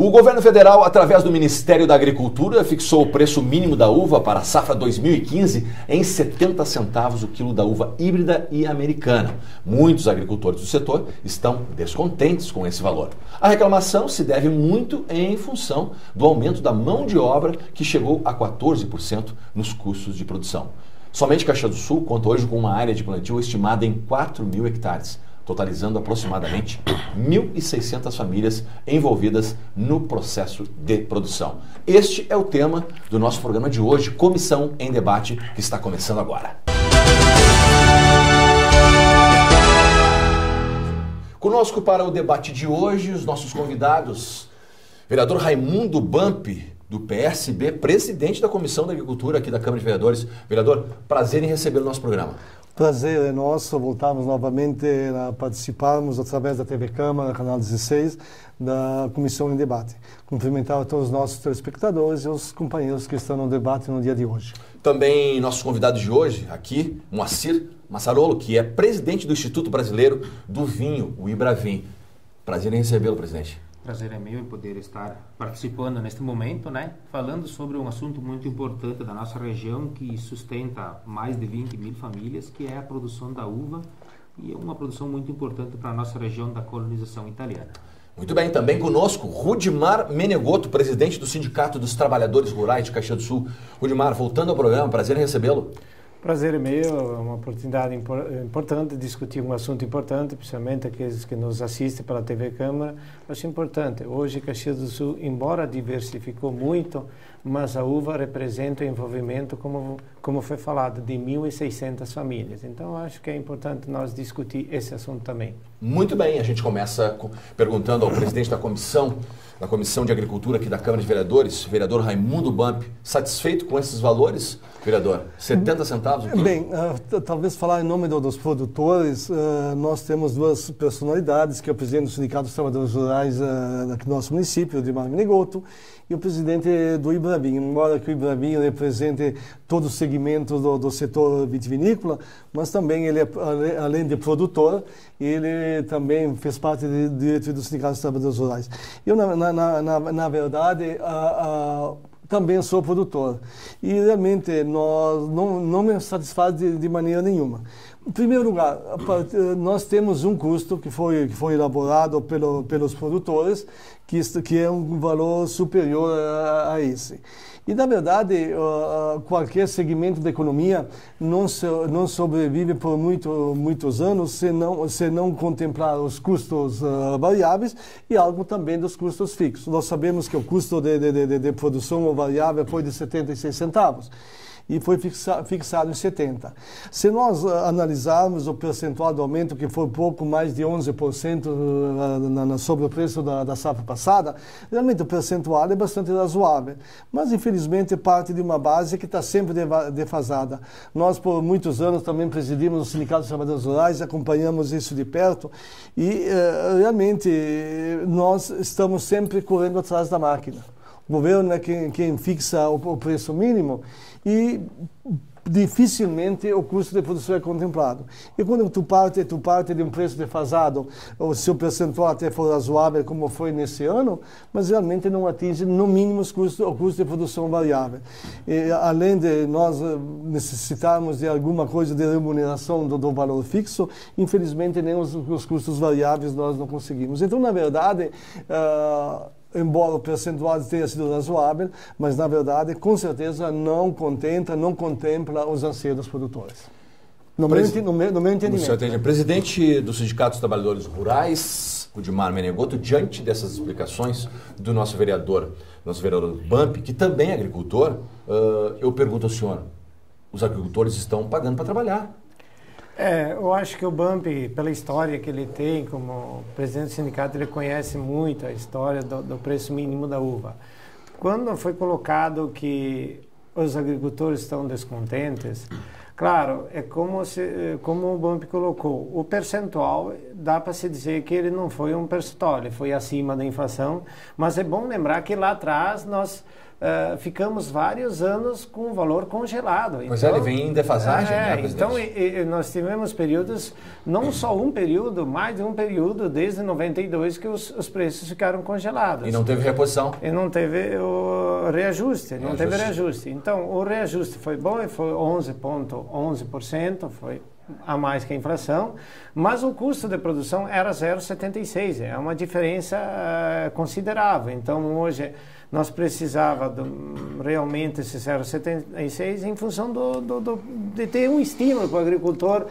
O governo federal, através do Ministério da Agricultura, fixou o preço mínimo da uva para a safra 2015 em 70 centavos o quilo da uva híbrida e americana. Muitos agricultores do setor estão descontentes com esse valor. A reclamação se deve muito em função do aumento da mão de obra, que chegou a 14% nos custos de produção. Somente Caxias do Sul conta hoje com uma área de plantio estimada em 4.000 hectares. Totalizando aproximadamente 1.600 famílias envolvidas no processo de produção. Este é o tema do nosso programa de hoje, Comissão em Debate, que está começando agora. Conosco para o debate de hoje, os nossos convidados, vereador Raimundo Bump, do PSB, presidente da Comissão da Agricultura aqui da Câmara de Vereadores. Vereador, prazer em receber o nosso programa. Prazer é nosso, voltamos novamente a participarmos através da TV Câmara, Canal 16, da Comissão em Debate. Cumprimentar a todos os nossos telespectadores e os companheiros que estão no debate no dia de hoje. Também nossos convidados de hoje, aqui, Moacir Massarolo, que é presidente do Instituto Brasileiro do Vinho, o IBRAVIN. Prazer em recebê-lo, presidente. Prazer é meu em poder estar participando neste momento, falando sobre um assunto muito importante da nossa região que sustenta mais de 20.000 famílias, que é a produção da uva, e é uma produção muito importante para a nossa região da colonização italiana. Muito bem, também conosco, Rudimar Menegotto, presidente do Sindicato dos Trabalhadores Rurais de Caxias do Sul. Rudimar, voltando ao programa, prazer em recebê-lo. Prazer é meu, é uma oportunidade importante de discutir um assunto importante, principalmente aqueles que nos assistem pela TV Câmara. Acho importante. Hoje, Caxias do Sul, embora diversificou muito, mas a uva representa o envolvimento, como foi falado, de 1.600 famílias. Então, acho que é importante nós discutir esse assunto também. Muito bem, a gente começa perguntando ao presidente da Comissão de Agricultura aqui da Câmara de Vereadores, vereador Raimundo Bump, satisfeito com esses valores, vereador? 70 centavos? Bem, talvez falar em nome dos produtores, nós temos duas personalidades, que é o presidente do Sindicato dos Trabalhadores Rurais aqui do nosso município, de Menegotto, e o presidente do IBRAVIN. Embora que o IBRAVIN represente todo o segmento do setor vitivinícola, mas também ele, além de produtor, ele também fez parte da diretoria do Sindicato dos Trabalhadores Rurais. Eu, na verdade, também sou produtor. E realmente não me satisfaz de maneira nenhuma. Em primeiro lugar, nós temos um custo que foi elaborado pelos produtores, que é um valor superior a esse. E, na verdade, qualquer segmento da economia não sobrevive por muitos anos se não contemplar os custos variáveis e algo também dos custos fixos. Nós sabemos que o custo de produção variável foi de 76 centavos. E foi fixado em 70. Se nós analisarmos o percentual do aumento, que foi pouco mais de 11% sobre o preço da safra passada, realmente o percentual é bastante razoável. Mas, infelizmente, parte de uma base que está sempre defasada. Nós, por muitos anos, também presidimos o Sindicato dos Trabalhadores Rurais, acompanhamos isso de perto e, realmente, nós estamos sempre correndo atrás da máquina. O governo é quem fixa o preço mínimo e dificilmente o custo de produção é contemplado. E quando tu parte de um preço defasado, o seu percentual até for razoável, como foi nesse ano, mas realmente não atinge, no mínimo, o custo de produção variável. E, além de nós necessitarmos de alguma coisa de remuneração do valor fixo, infelizmente nem os custos variáveis nós não conseguimos. Então, na verdade, embora o percentual tenha sido razoável, mas, na verdade, com certeza não contempla os anseios dos produtores. No meu entendimento. Presidente do Sindicato dos Trabalhadores Rurais, Rudimar Menegotto, diante dessas explicações do nosso vereador Bump, que também é agricultor, eu pergunto ao senhor, os agricultores estão pagando para trabalhar. Eu acho que o Bump, pela história que ele tem como presidente do sindicato, ele conhece muito a história do preço mínimo da uva. Quando foi colocado que os agricultores estão descontentes, claro, é como o Bump colocou, o percentual dá para se dizer que ele não foi um percentual, ele foi acima da inflação, mas é bom lembrar que lá atrás nós ficamos vários anos com o valor congelado. Pois então, ele vem em defasagem, né, presidente? Então, nós tivemos períodos, não só um período, mais de um período, desde 92, que os preços ficaram congelados. E não teve reposição. E não teve o reajuste, não teve reajuste. Então, o reajuste foi bom, foi 11,11%, foi a mais que a inflação, mas o custo de produção era 0,76, é uma diferença considerável. Então, hoje, nós precisávamos realmente esse 0,76 em função de ter um estímulo para o agricultor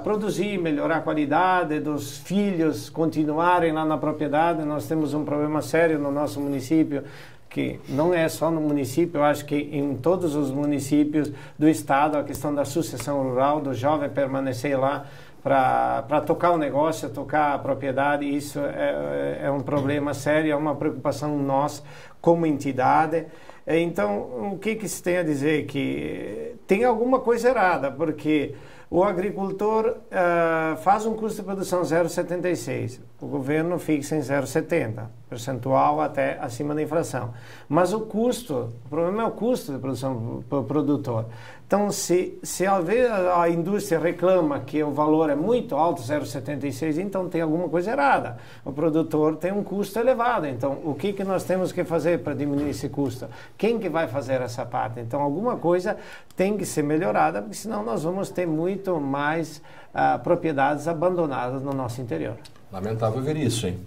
produzir, melhorar a qualidade, dos filhos continuarem lá na propriedade. Nós temos um problema sério no nosso município, que não é só no município, eu acho que em todos os municípios do estado, a questão da sucessão rural, do jovem permanecer lá para tocar o negócio, tocar a propriedade, isso é um problema sério, é uma preocupação nossa como entidade. Então, o que se tem a dizer? Que tem alguma coisa errada, porque o agricultor faz um custo de produção 0,76, o governo fixa em 0,70, percentual até acima da inflação. Mas o problema é o custo de produção para o produtor. Então, se a indústria reclama que o valor é muito alto, 0,76, então tem alguma coisa errada. O produtor tem um custo elevado. Então, o que nós temos que fazer para diminuir esse custo? Quem que vai fazer essa parte? Então, alguma coisa tem que ser melhorada, porque senão nós vamos ter muito mais propriedades abandonadas no nosso interior. Lamentável ver isso, hein?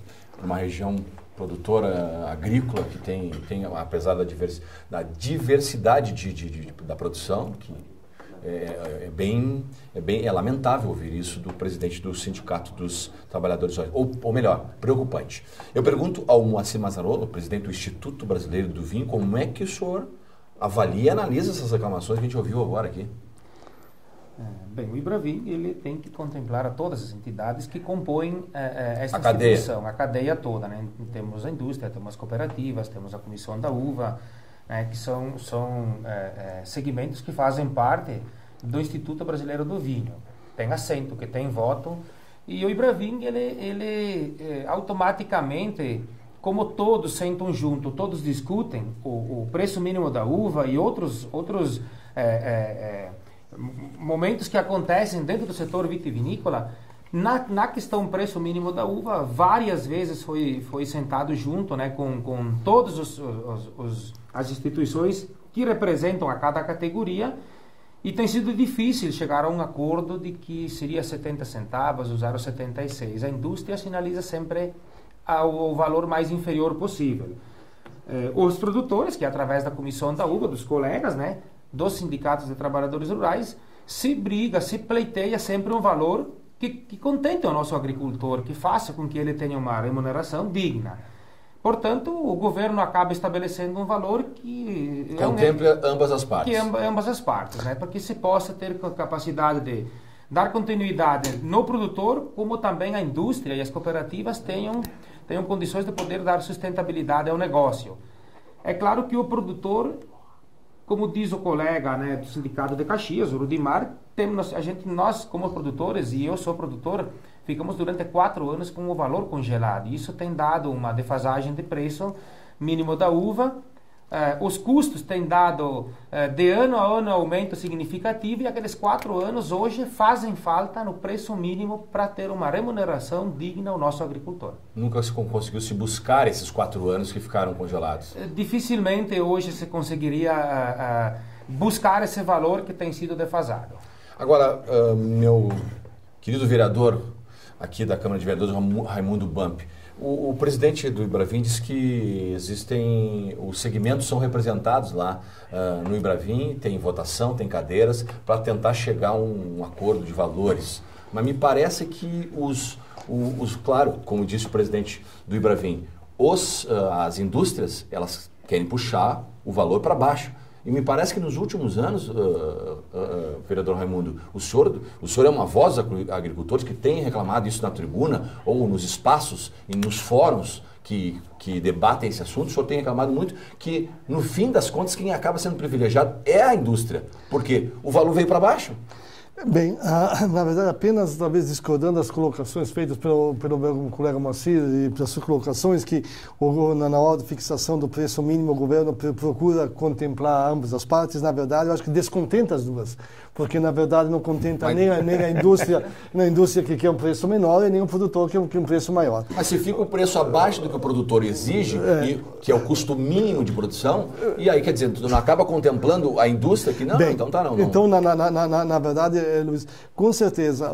Uma região produtora agrícola que tem apesar da diversidade da produção, que é lamentável ouvir isso do presidente do Sindicato dos Trabalhadores, ou melhor, preocupante. Eu pergunto ao Moacir Mazzarolo, presidente do Instituto Brasileiro do Vinho, como é que o senhor avalia e analisa essas reclamações que a gente ouviu agora aqui? Bem, o IBRAVIN ele tem que contemplar a todas as entidades que compõem essa instituição, a cadeia toda, né? Temos a indústria, temos as cooperativas, temos a Comissão da Uva, né? Que são segmentos que fazem parte do Instituto Brasileiro do Vinho. Tem assento, que tem voto, e o IBRAVIN ele automaticamente, como todos sentam junto, todos discutem o preço mínimo da uva e outros momentos que acontecem dentro do setor vitivinícola, na questão preço mínimo da uva, várias vezes foi sentado junto, né, com todas as instituições que representam a cada categoria, e tem sido difícil chegar a um acordo de que seria 70 centavos ou 0,76. A indústria sinaliza sempre o valor mais inferior possível. Os produtores, que através da Comissão da Uva, dos colegas, né, dos sindicatos de trabalhadores rurais, se pleiteia sempre um valor que contente o nosso agricultor, que faça com que ele tenha uma remuneração digna. Portanto, o governo acaba estabelecendo um valor que contemple ambas as partes. Que ambas as partes, né? Para que se possa ter capacidade de dar continuidade no produtor, como também a indústria e as cooperativas tenham condições de poder dar sustentabilidade ao negócio. É claro que o produtor, como diz o colega, né, do Sindicato de Caxias, o Rudimar, nós como produtores, e eu sou produtor, ficamos durante 4 anos com o valor congelado. Isso tem dado uma defasagem de preço mínimo da uva. Os custos têm dado de ano a ano aumento significativo, e aqueles 4 anos hoje fazem falta no preço mínimo para ter uma remuneração digna ao nosso agricultor. Nunca se conseguiu se buscar esses 4 anos que ficaram congelados? Dificilmente hoje se conseguiria buscar esse valor que tem sido defasado. Agora, meu querido vereador aqui da Câmara de Vereadores, Raimundo Bump, o presidente do IBRAVIN disse que os segmentos são representados lá no IBRAVIN, tem votação, tem cadeiras, para tentar chegar a um acordo de valores. Mas me parece que claro, como disse o presidente do IBRAVIN, as indústrias, elas querem puxar o valor para baixo. E me parece que nos últimos anos, vereador Raimundo, o senhor é uma voz dos agricultores que tem reclamado isso na tribuna, ou nos espaços e nos fóruns que debatem esse assunto. O senhor tem reclamado muito que, no fim das contas, quem acaba sendo privilegiado é a indústria. Porque o valor veio para baixo. Bem, na verdade, apenas talvez discordando das colocações feitas pelo meu colega Moacir e pelas suas colocações, que na hora de fixação do preço mínimo o governo procura contemplar ambas as partes, na verdade, eu acho que descontenta as duas, porque na verdade não contenta nem a indústria que quer um preço menor e nem o produtor que quer um preço maior. Mas se fica o preço abaixo do que o produtor exige, que é o custo mínimo de produção, e aí, quer dizer, tu não acaba contemplando a indústria que não? Bem, então tá não. Então, na verdade, Luiz, com certeza,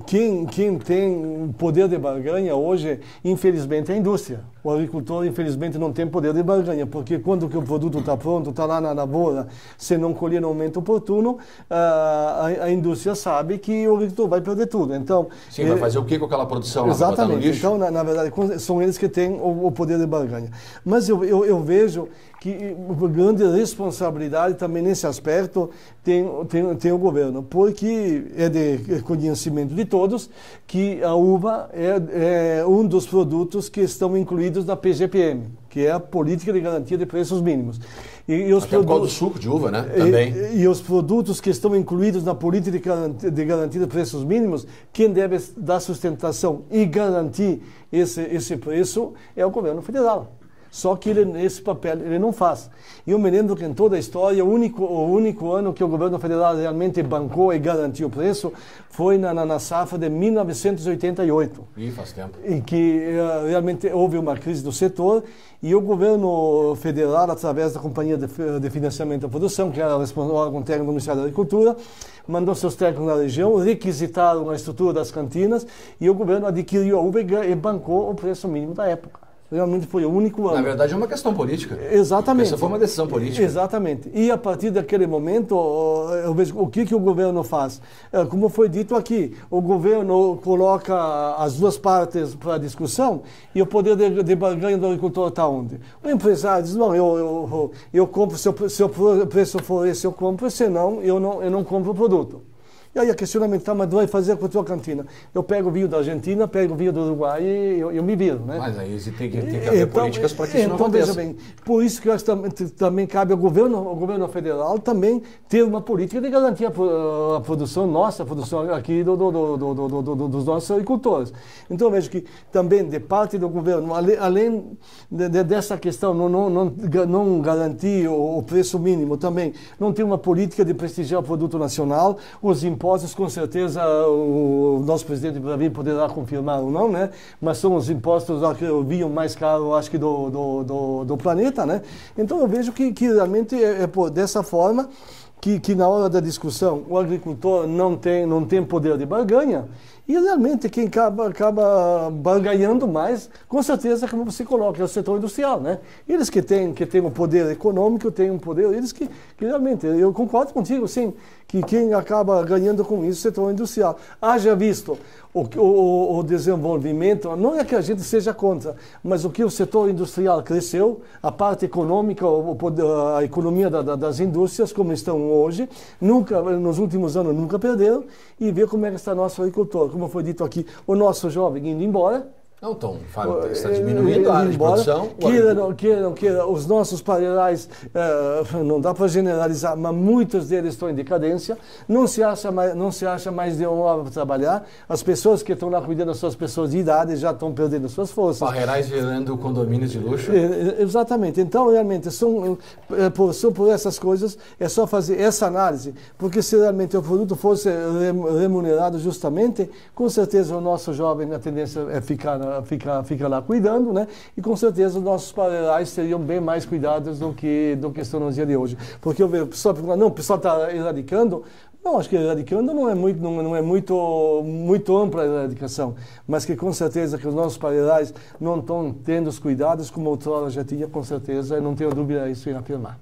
quem tem poder de barganha hoje, infelizmente, é a indústria. O agricultor, infelizmente, não tem poder de barganha, porque quando que o produto está pronto, está lá na lavoura, se não colher no momento oportuno, a indústria sabe que o agricultor vai perder tudo. Então, sim, vai fazer o que com aquela produção? Exatamente. Então, na verdade, são eles que têm o poder de barganha. Mas eu vejo que grande responsabilidade também nesse aspecto tem o governo, porque é de conhecimento de todos que a uva é um dos produtos que estão incluídos na PGPM, que é a Política de Garantia de Preços Mínimos. E os produtos, por causa do suco de uva, né? Também. E os produtos que estão incluídos na Política de Garantia de Preços Mínimos, quem deve dar sustentação e garantir esse preço é o governo federal. Só que esse papel ele não faz. Eu me lembro que em toda a história, o único ano que o governo federal realmente bancou e garantiu o preço foi na safra de 1988. E faz tempo. Em que realmente houve uma crise do setor e o governo federal, através da Companhia de Financiamento da Produção, que era o órgão técnico do Ministério da Agricultura, mandou seus técnicos na região, requisitaram a estrutura das cantinas e o governo adquiriu a uva e bancou o preço mínimo da época. Realmente foi o único ano. Na verdade é uma questão política. Exatamente. Essa foi uma decisão política. Exatamente. E a partir daquele momento, eu vejo o que o governo faz. Como foi dito aqui, o governo coloca as duas partes para discussão e o poder de barganha do agricultor está onde? O empresário diz, não, eu compro, se o preço for esse, eu compro, senão eu não compro o produto. E aí o questionamento, tá, mas vai fazer com a tua cantina? Eu pego o vinho da Argentina, pego o vinho do Uruguai e eu me viro, né? Mas aí tem que haver políticas para que isso não aconteça. Veja bem, por isso que eu acho que também cabe ao governo federal também ter uma política de garantir a produção nossa, a produção aqui dos nossos agricultores. Então eu vejo que também de parte do governo, além dessa questão não garantir o preço mínimo, também não ter uma política de prestigiar o produto nacional, os impostos, com certeza o nosso presidente Brasil poderá confirmar ou não, né? Mas são os impostos que eu vi o mais caro, acho que do planeta, né? Então eu vejo que realmente dessa forma que na hora da discussão o agricultor não tem poder de barganha. E realmente quem acaba barganhando mais, com certeza, como você coloca, é o setor industrial, né? Eles que têm o poder econômico, têm um poder, eles que realmente, eu concordo contigo, sim, que quem acaba ganhando com isso é o setor industrial. Haja visto o desenvolvimento, não é que a gente seja contra, mas o que o setor industrial cresceu, a parte econômica, a economia das indústrias, como estão hoje, nos últimos anos nunca perderam, e ver como é que está nosso agricultor. Como foi dito aqui, o nosso jovem indo embora. Não, então, está diminuindo a área de produção. Queira, os nossos parreirais, não dá para generalizar, mas muitos deles estão em decadência, não se acha mais de uma hora para trabalhar, as pessoas que estão lá cuidando das suas pessoas de idade já estão perdendo suas forças. Parreirais virando condomínios de luxo. Exatamente, então realmente são por essas coisas, é só fazer essa análise, porque se realmente o produto fosse remunerado justamente, com certeza o nosso jovem, a tendência é fica lá cuidando, né? E com certeza os nossos parreirais seriam bem mais cuidados do que estão nos dias de hoje. Porque eu vejo o pessoal pergunta, não, o pessoal está erradicando. Não, acho que erradicando não é muito ampla a erradicação, mas que com certeza que os nossos parreirais não estão tendo os cuidados como outrora já tinha, com certeza, não tenho dúvida isso em afirmar.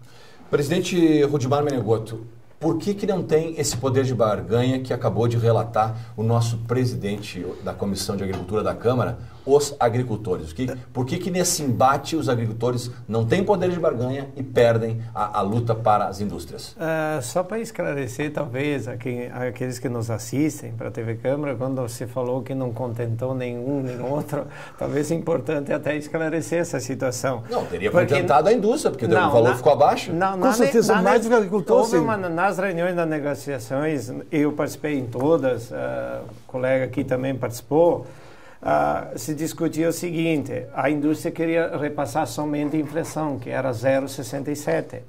Presidente Rudimar Menegotto, por que não tem esse poder de barganha que acabou de relatar o nosso presidente da Comissão de Agricultura da Câmara, os agricultores? Por que nesse embate os agricultores não têm poder de barganha e perdem a luta para as indústrias? Só para esclarecer, talvez, aqueles que nos assistem para a TV Câmara, quando você falou que não contentou nenhum nem outro, talvez é importante até esclarecer essa situação. Não, teria contentado a indústria, porque o valor ficou abaixo. Com certeza, mais do que agricultor, sim. Nas reuniões das negociações, eu participei em todas, o colega aqui também participou, se discutia o seguinte: a indústria queria repassar somente a inflação, que era 0,67,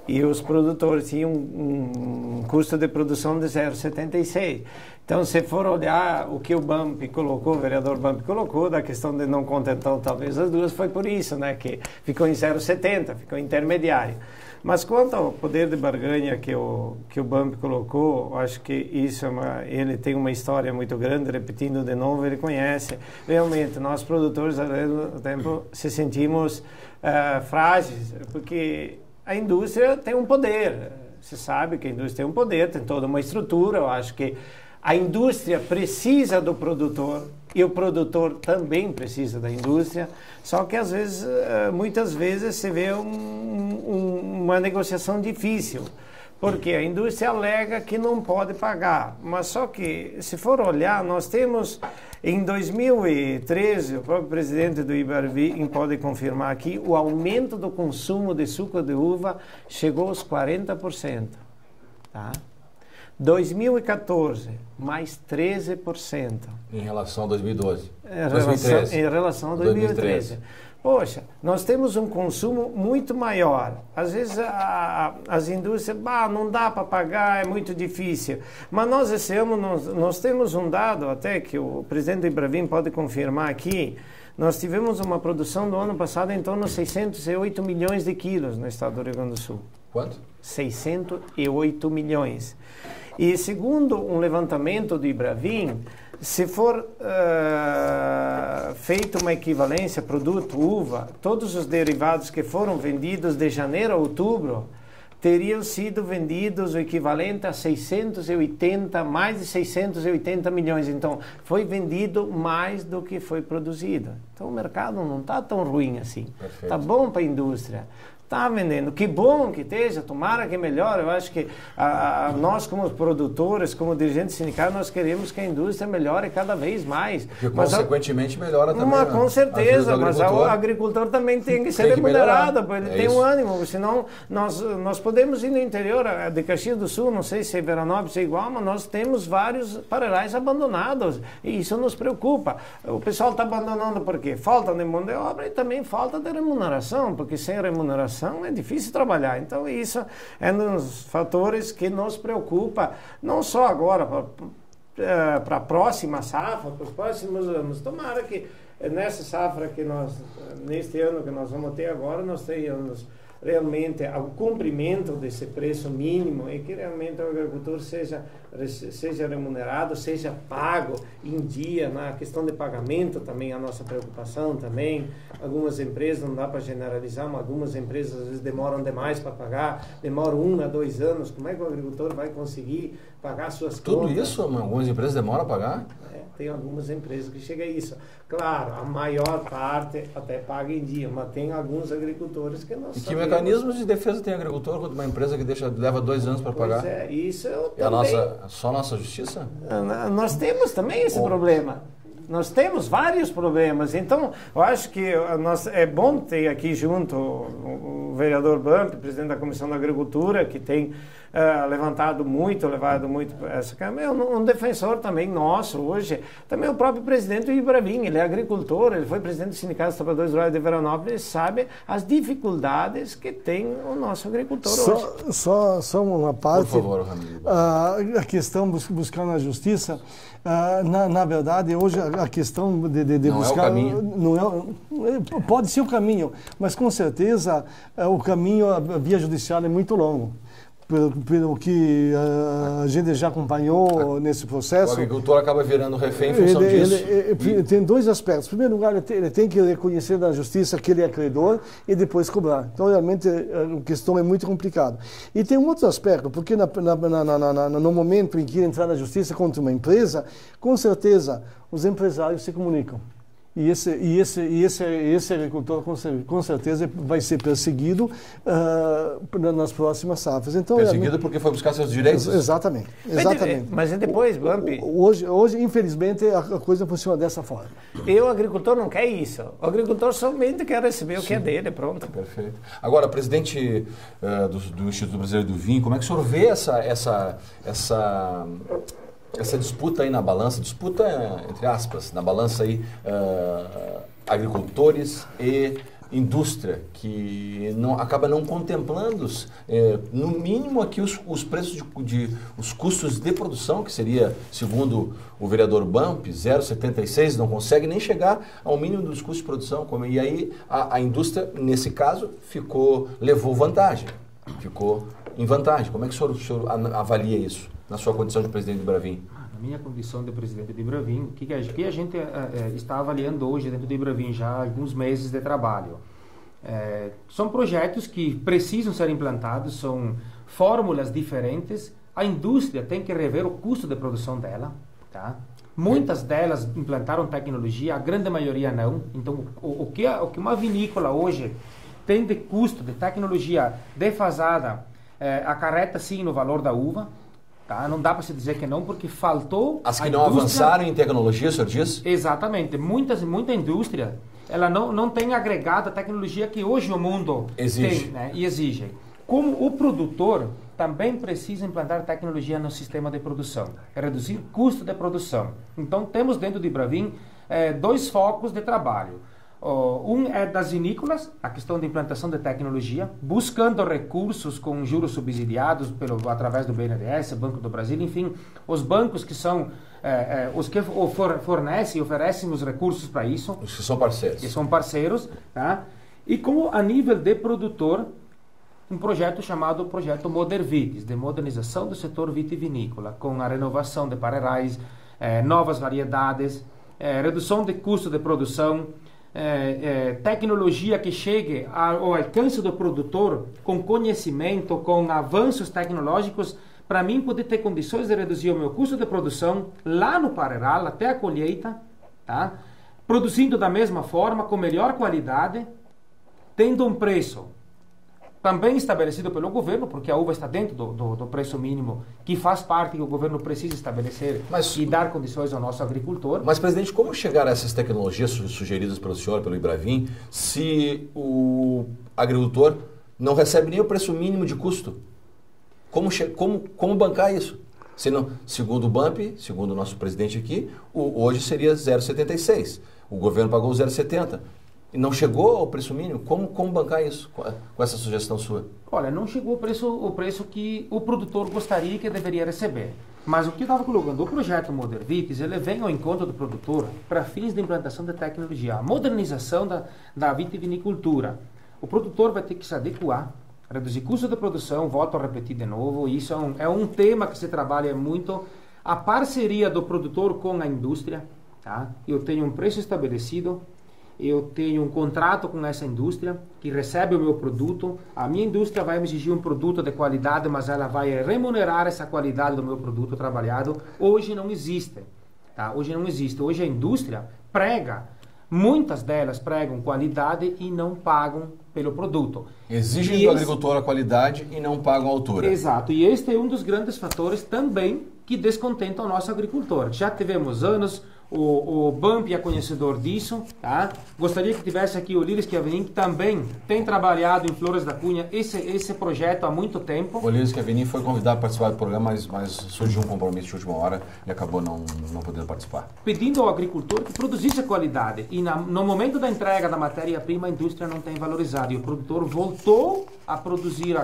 e os produtores tinham um custo de produção de 0,76. Então, se for olhar o que o BAMP colocou, o vereador BAMP colocou, da questão de não contentar talvez as duas, foi por isso, né, que ficou em 0,70, ficou intermediário. Mas quanto ao poder de barganha que o BAMP colocou, eu acho que isso ele tem uma história muito grande, repetindo de novo, ele conhece. Realmente, nós produtores, ao mesmo tempo, se sentimos frágeis, porque a indústria tem um poder. Você sabe que a indústria tem um poder, tem toda uma estrutura. Eu acho que a indústria precisa do produtor e o produtor também precisa da indústria, só que às vezes, muitas vezes se vê uma negociação difícil, porque a indústria alega que não pode pagar, mas só que, se for olhar, nós temos em 2013, o próprio presidente do Ibarvim pode confirmar aqui, o aumento do consumo de suco de uva chegou aos 40%, tá? 2014, mais 13%. Em relação a 2012. Em relação a 2013. Poxa, nós temos um consumo muito maior. Às vezes as indústrias, não dá para pagar, é muito difícil. Mas nós esse ano, nós temos um dado até que o presidente do Ibarvim pode confirmar aqui. Nós tivemos uma produção do ano passado em torno de 608 milhões de quilos no estado do Rio Grande do Sul. Quanto? 608 milhões. E segundo um levantamento do Ibarvim, se for feita uma equivalência produto uva, todos os derivados que foram vendidos de janeiro a outubro teriam sido vendidos o equivalente a mais de 680 milhões. Então, foi vendido mais do que foi produzido. Então, o mercado não está tão ruim assim. Está bom para a indústria. Está vendendo. Que bom que esteja, tomara que melhore. Eu acho que nós, como produtores, como dirigentes sindicais, nós queremos que a indústria melhore cada vez mais. E, consequentemente, melhora também. Com certeza, mas o agricultor também tem que ser remunerado, para ele ter um ânimo. Senão, nós podemos ir no interior de Caxias do Sul, não sei se Veranópolis é igual, mas nós temos vários parelhais abandonados. E isso nos preocupa. O pessoal está abandonando por quê? Falta de mão de obra e também falta de remuneração, porque sem remuneração é difícil trabalhar. Então, isso é um dos fatores que nos preocupa, não só agora, para a próxima safra, para os próximos anos. Tomara que nessa safra neste ano que nós vamos ter agora, nós tenhamos realmente o cumprimento desse preço mínimo e que realmente o agricultor seja remunerado, seja pago em dia, na questão de pagamento também, a nossa preocupação também. Algumas empresas, não dá para generalizar, mas algumas empresas às vezes demoram demais para pagar, demoram 1 a 2 anos. Como é que o agricultor vai conseguir pagar suas contas? Tudo isso, algumas empresas demoram a pagar? Tem algumas empresas que chegam a isso. Claro, a maior parte até paga em dia, mas tem alguns agricultores que não sabem. E que mecanismos de defesa tem agricultor quando uma empresa que leva 2 anos para pagar? Pois é, isso eu só a nossa justiça? Nós temos também esse problema. Nós temos vários problemas. Então, eu acho que é bom ter aqui junto o vereador BAMP, presidente da Comissão da Agricultura, que tem levado muito essa Câmara. É um defensor também nosso hoje. Também o próprio presidente do Ibarvim, ele é agricultor, ele foi presidente do Sindicato dos Trabalhadores Rurais de Veranópolis, ele sabe as dificuldades que tem o nosso agricultor hoje. Só uma parte. Por favor, Ramiro. A questão buscar na justiça, na verdade, hoje a questão de não buscar... É o caminho. Pode ser o caminho, mas com certeza o caminho, a via judicial é muito longo. Pelo que a gente já acompanhou nesse processo. O agricultor acaba virando refém em função disso. Tem 2 aspectos. Em primeiro lugar, ele tem que reconhecer na justiça que ele é credor e depois cobrar. Então, realmente, a questão é muito complicada. E tem um outro aspecto, porque no momento em que entrar na justiça contra uma empresa, com certeza, os empresários se comunicam. E esse agricultor com certeza vai ser perseguido nas próximas safras. Então, perseguido porque foi buscar seus direitos? Exatamente. Mas depois, Bump... Hoje, infelizmente, a coisa funciona dessa forma. E o agricultor não quer isso. O agricultor somente quer receber o que é dele, pronto. Perfeito. Agora, presidente do Instituto Brasileiro do Vinho, como é que o senhor vê essa disputa aí na balança, entre aspas, na balança aí, agricultores e indústria, que acaba não contemplando, no mínimo aqui, os preços os custos de produção, que seria, segundo o vereador Bump, 0,76, não consegue nem chegar ao mínimo dos custos de produção. E aí a indústria, nesse caso, levou vantagem, ficou em vantagem. Como é que o senhor avalia isso, na sua condição de presidente do Ibravin? Na minha condição de presidente do Ibravin, o que a gente está avaliando hoje dentro do Ibravin, já há alguns meses de trabalho? São projetos que precisam ser implantados, são fórmulas diferentes. A indústria tem que rever o custo de produção dela. Tá? Muitas delas implantaram tecnologia, a grande maioria não. Então, o que uma vinícola hoje tem de custo, de tecnologia defasada, acarreta sim no valor da uva. Tá? Não dá para se dizer que não, porque faltou... As que não avançaram em tecnologia, o senhor diz? Exatamente. Muita indústria, ela não tem agregado a tecnologia que hoje o mundo exige. Tem, né? E exige. Como o produtor também precisa implantar tecnologia no sistema de produção, reduzir custo de produção. Então, temos dentro do Ibravin 2 focos de trabalho. Um é das vinícolas, a questão da implantação de tecnologia, buscando recursos com juros subsidiados através do BNDES, Banco do Brasil, enfim, os bancos que são os que fornecem e oferecem os recursos para isso. Os que são parceiros. Que são parceiros, tá? E como a nível de produtor, um projeto chamado Projeto Modervites, de modernização do setor vitivinícola, com a renovação de parreirais, novas variedades, redução de custo de produção, tecnologia que chegue ao alcance do produtor com conhecimento, com avanços tecnológicos, para mim poder ter condições de reduzir o meu custo de produção lá no parreiral, até a colheita, tá? Produzindo da mesma forma, com melhor qualidade, tendo um preço também estabelecido pelo governo, porque a uva está dentro do preço mínimo, que faz parte que o governo precisa estabelecer e dar condições ao nosso agricultor. Mas, presidente, como chegar a essas tecnologias sugeridas pelo senhor, pelo Ibravin, se o agricultor não recebe nem o preço mínimo de custo? Como bancar isso? Segundo o Bump, segundo o nosso presidente aqui, hoje seria 0,76. O governo pagou 0,70. E não chegou ao preço mínimo? Como bancar isso com essa sugestão sua? Olha, não chegou o preço que o produtor gostaria que deveria receber. Mas o que eu estava colocando, o projeto Modervites, ele vem ao encontro do produtor para fins de implantação da tecnologia, a modernização da vitivinicultura. O produtor vai ter que se adequar, reduzir custo de produção, volto a repetir de novo, isso é um tema que se trabalha muito, a parceria do produtor com a indústria. Tá? Eu tenho um preço estabelecido, eu tenho um contrato com essa indústria que recebe o meu produto, a minha indústria vai me exigir um produto de qualidade, mas ela vai remunerar essa qualidade do meu produto trabalhado. Hoje não existe, tá? Hoje não existe. Hoje a indústria muitas delas pregam qualidade e não pagam pelo produto. Exigem do agricultor a qualidade e não pagam a altura. Exato, e este é um dos grandes fatores também que descontentam o nosso agricultor. Já tivemos anos... O Bump é conhecedor disso, tá? Gostaria que tivesse aqui o Líris Chiavenin, que também tem trabalhado em Flores da Cunha esse projeto há muito tempo. O Líris Chiavenin foi convidado a participar do programa, mas surgiu um compromisso de última hora e acabou não podendo participar. Pedindo ao agricultor que produzisse a qualidade e no momento da entrega da matéria-prima a indústria não tem valorizado e o produtor voltou a produzir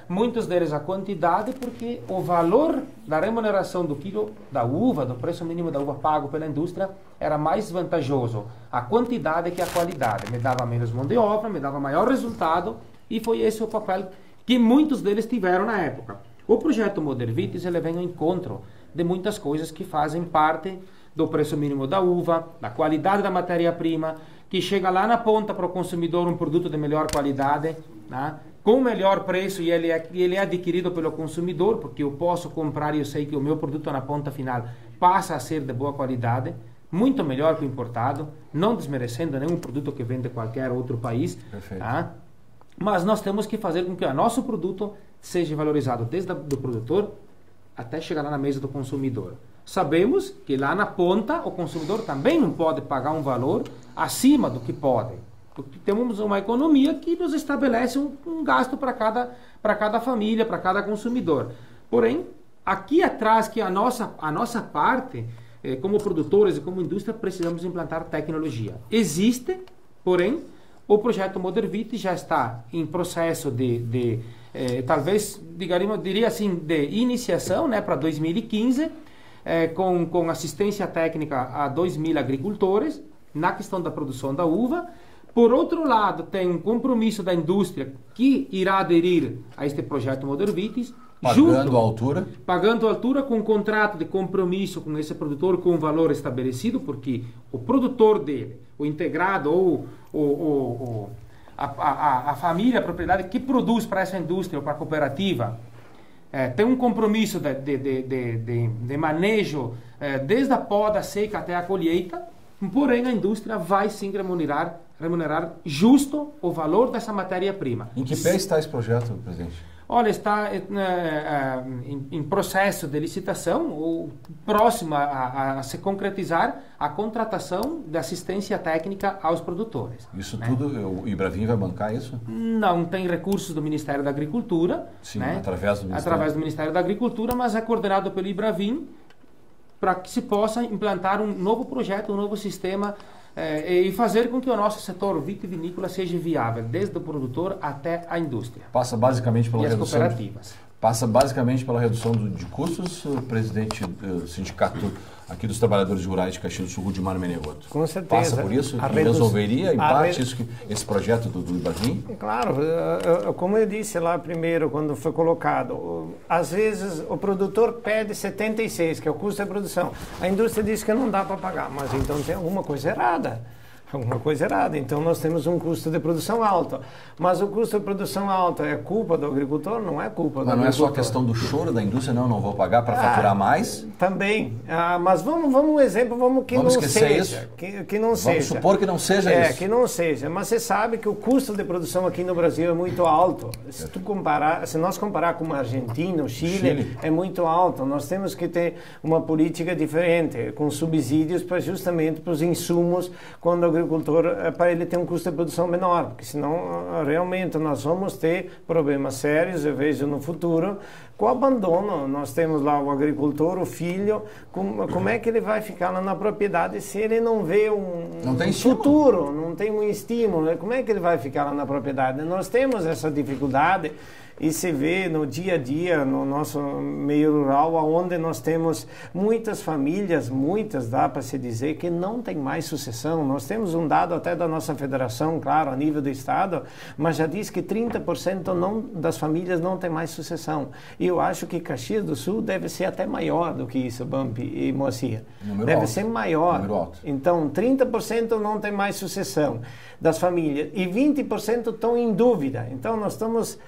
muitos deles a quantidade porque o valor da remuneração do quilo da uva, do preço mínimo da uva pago pela indústria, era mais vantajoso a quantidade que a qualidade. Me dava menos mão de obra, me dava maior resultado e foi esse o papel que muitos deles tiveram na época. O projeto Modervites ele vem ao encontro de muitas coisas que fazem parte do preço mínimo da uva, da qualidade da matéria-prima, que chega lá na ponta para o consumidor um produto de melhor qualidade, né? Com melhor preço e ele é adquirido pelo consumidor, porque eu posso comprar e eu sei que o meu produto na ponta final passa a ser de boa qualidade, muito melhor que o importado, não desmerecendo nenhum produto que vem de qualquer outro país. Tá? Mas nós temos que fazer com que o nosso produto seja valorizado desde o produtor até chegar lá na mesa do consumidor. Sabemos que lá na ponta o consumidor também não pode pagar um valor acima do que pode. Porque temos uma economia que nos estabelece um gasto para cada família, para cada consumidor. Porém, aqui atrás, que a nossa parte, como produtores e como indústria, precisamos implantar tecnologia. Existe, porém, o projeto Modervit já está em processo talvez, diria assim, de iniciação, né, para 2015, com assistência técnica a 2.000 agricultores na questão da produção da uva. Por outro lado, tem um compromisso da indústria que irá aderir a este projeto Modervitis, pagando a altura? Pagando a altura, com um contrato de compromisso com esse produtor, com um valor estabelecido, porque o produtor dele, o integrado ou a família, a propriedade que produz para essa indústria ou para a cooperativa, tem um compromisso de manejo desde a poda seca até a colheita. Porém, a indústria vai sim remunerar justo o valor dessa matéria-prima. Em que pé está esse projeto, presidente? Olha, está em processo de licitação, ou próximo a se concretizar a contratação de assistência técnica aos produtores. Isso tudo, o Ibravin vai bancar isso? Não, tem recursos do Ministério da Agricultura. Sim, através do Ministério da Agricultura, mas é coordenado pelo Ibravin, para que se possa implantar um novo projeto, um novo sistema e fazer com que o nosso setor vitivinícola seja viável, desde o produtor até a indústria. Passa basicamente pela redução cooperativas. Passa basicamente pela redução de custos, o presidente do sindicato aqui dos trabalhadores rurais de Caxias do Sul, Rudimar Menegotto. Com certeza. Passa por isso? Resolveria, em parte, esse projeto do Ibravin? Claro, como eu disse lá primeiro, quando foi colocado, às vezes o produtor pede 76, que é o custo de produção. A indústria diz que não dá para pagar, mas então tem alguma coisa errada. Então nós temos um custo de produção alto. Mas o custo de produção alto é culpa do agricultor? Não é culpa do agricultor. Mas não é só a questão do choro da indústria, não vou pagar para faturar mais? Também. Mas vamos um exemplo, que não seja. Que não seja. Vamos supor que não seja isso. Que não seja. Mas você sabe que o custo de produção aqui no Brasil é muito alto. Se nós comparar com a Argentina, o Chile, é muito alto. Nós temos que ter uma política diferente, com subsídios justamente para os insumos, quando o agricultor, para ele ter um custo de produção menor, porque senão realmente nós vamos ter problemas sérios, eu vejo no futuro, com o abandono. Nós temos lá o agricultor, o filho, como é que ele vai ficar lá na propriedade se ele não vê um futuro, não tem um estímulo, como é que ele vai ficar lá na propriedade? Nós temos essa dificuldade. E se vê no dia a dia, no nosso meio rural, onde nós temos muitas famílias, dá para se dizer, que não tem mais sucessão. Nós temos um dado até da nossa federação, claro, a nível do estado, mas já diz que 30% das famílias não tem mais sucessão. E eu acho que Caxias do Sul deve ser até maior do que isso, Bampi e Moacir. Deve ser maior. Então, 30% não tem mais sucessão das famílias e 20% estão em dúvida. Então, nós estamos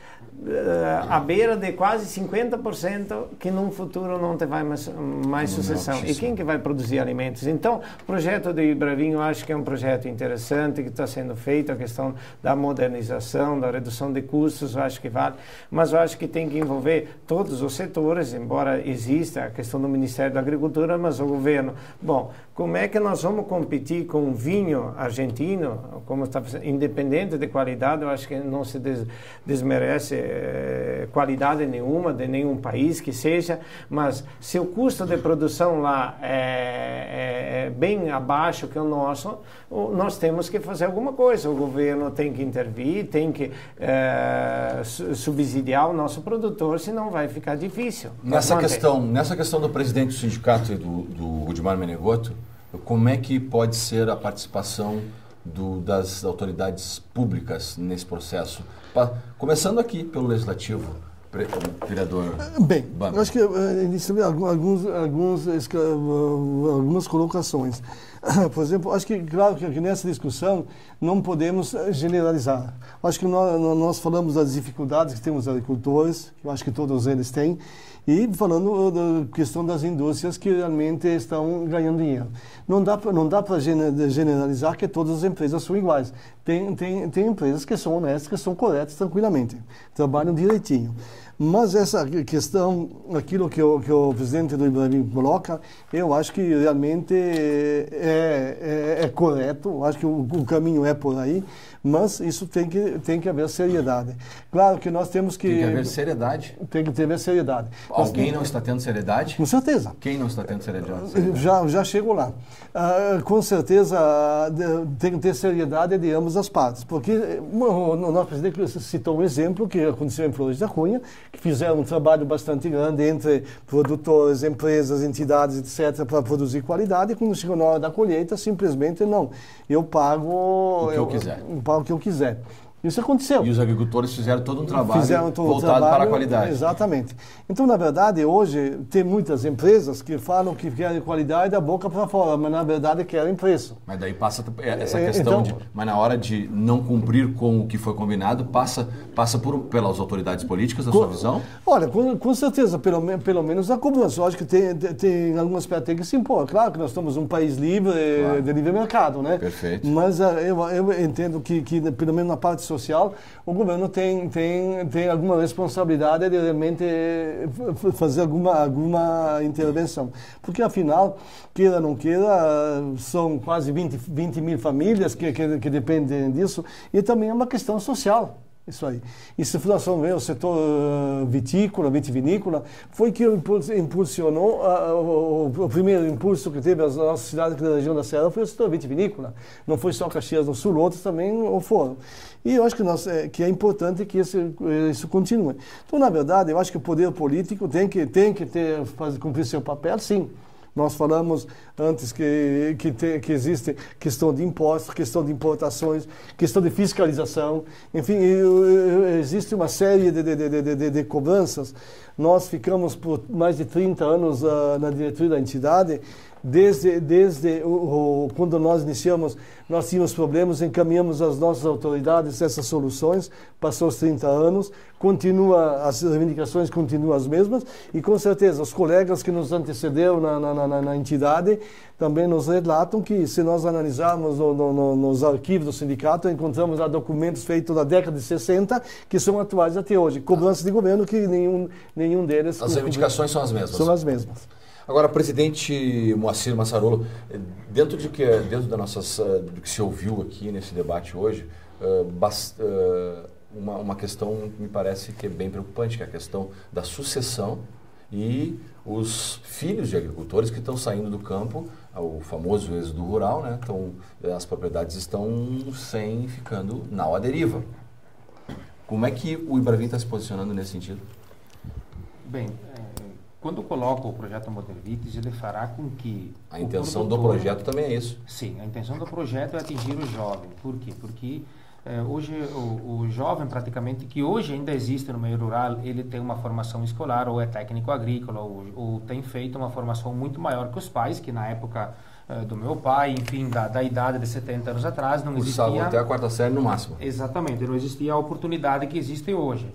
à beira de quase 50% que num futuro não vai mais sucessão. E quem que vai produzir alimentos? Então, o projeto do Ibravin, eu acho que é um projeto interessante que está sendo feito, a questão da modernização, da redução de custos, eu acho que vale, mas eu acho que tem que envolver todos os setores, embora exista a questão do Ministério da Agricultura, mas o governo. Bom, como é que nós vamos competir com o vinho argentino, como está independente de qualidade? Eu acho que não se desmerece qualidade nenhuma de nenhum país que seja, mas se o custo de produção lá é bem abaixo que o nosso, nós temos que fazer alguma coisa. O governo tem que intervir, tem que subsidiar o nosso produtor, senão vai ficar difícil. Nessa questão do presidente do sindicato e do Rudimar Menegotto, como é que pode ser a participação das autoridades públicas nesse processo? Começando aqui pelo Legislativo, vereador Bem, Bamber? eu acho que inicialmente algumas colocações. Por exemplo, acho que, claro, que nessa discussão não podemos generalizar. Acho que nós falamos das dificuldades que temos os agricultores, que eu acho que todos eles têm, e falando da questão das indústrias que realmente estão ganhando dinheiro. Não dá para generalizar que todas as empresas são iguais. Tem empresas que são honestas, que são corretas tranquilamente, trabalham direitinho. Mas essa questão, aquilo que o presidente do Ibrahim coloca, eu acho que realmente é correto, eu acho que o caminho é por aí, mas isso tem que haver seriedade. Claro que nós temos que... Tem que haver seriedade? Tem que ter seriedade. Alguém não está tendo seriedade? Com certeza. Quem não está tendo seriedade? Já chego lá. Com certeza tem que ter seriedade de ambas as partes, porque o nosso presidente citou um exemplo que aconteceu em Flores da Cunha, que fizeram um trabalho bastante grande entre produtores, empresas, entidades, etc., para produzir qualidade, e quando chegou na hora da colheita, simplesmente não. Eu pago o que eu quiser. Isso aconteceu. E os agricultores fizeram todo um trabalho voltado para a qualidade. Exatamente. Então, na verdade, hoje, tem muitas empresas que falam que querem qualidade da boca para fora, mas, na verdade, querem preço. Mas daí passa essa questão mas na hora de não cumprir com o que foi combinado, passa pelas autoridades políticas, na sua visão? Olha, com certeza, pelo menos a cobrança. Eu acho que tem algum aspecto que tem que se impor. Claro que nós estamos um país livre, de livre mercado, né? Perfeito. Mas eu entendo que, pelo menos na parte social, o governo tem alguma responsabilidade de realmente fazer alguma intervenção. Porque, afinal, queira ou não queira, são quase 20 mil famílias que dependem disso, e também é uma questão social. Isso aí. E se nós formos ver o setor vitivinícola, foi que impulsionou, o primeiro impulso que teve as nossas cidades da região da Serra foi o setor vitivinícola. Não foi só Caxias do Sul, outros também o foram. E eu acho que é importante que isso continue. Então, na verdade, eu acho que o poder político tem que cumprir seu papel, sim. Nós falamos antes que existe questão de impostos, questão de importações, questão de fiscalização, enfim, existe uma série de cobranças. Nós ficamos por mais de 30 anos na diretoria da entidade. Desde quando nós iniciamos, nós tínhamos problemas, encaminhamos às nossas autoridades essas soluções, passou os 30 anos, as reivindicações continuam as mesmas, e com certeza os colegas que nos antecederam na entidade também nos relatam que, se nós analisarmos nos arquivos do sindicato, encontramos lá documentos feitos na década de 60 que são atuais até hoje, cobranças de governo que nenhum deles... As reivindicações são as mesmas? São as mesmas. Agora, presidente Moacir Massarolo, dentro do que se ouviu aqui nesse debate hoje, uma questão que me parece que é bem preocupante, que é a questão da sucessão e os filhos de agricultores que estão saindo do campo, o famoso êxodo rural, né? Então, as propriedades estão ficando à deriva. Como é que o Ibrahim está se posicionando nesse sentido? Bem, quando coloca o projeto Modervites, ele fará com que... A intenção do projeto também é isso? Sim, a intenção do projeto é atingir o jovem. Por quê? Porque hoje o jovem, praticamente, que hoje ainda existe no meio rural, ele tem uma formação escolar, ou é técnico agrícola, ou tem feito uma formação muito maior que os pais, que na época do meu pai, enfim, da idade de 70 anos atrás, não existia... Cursavam até a quarta série no máximo. Exatamente, não existia a oportunidade que existe hoje.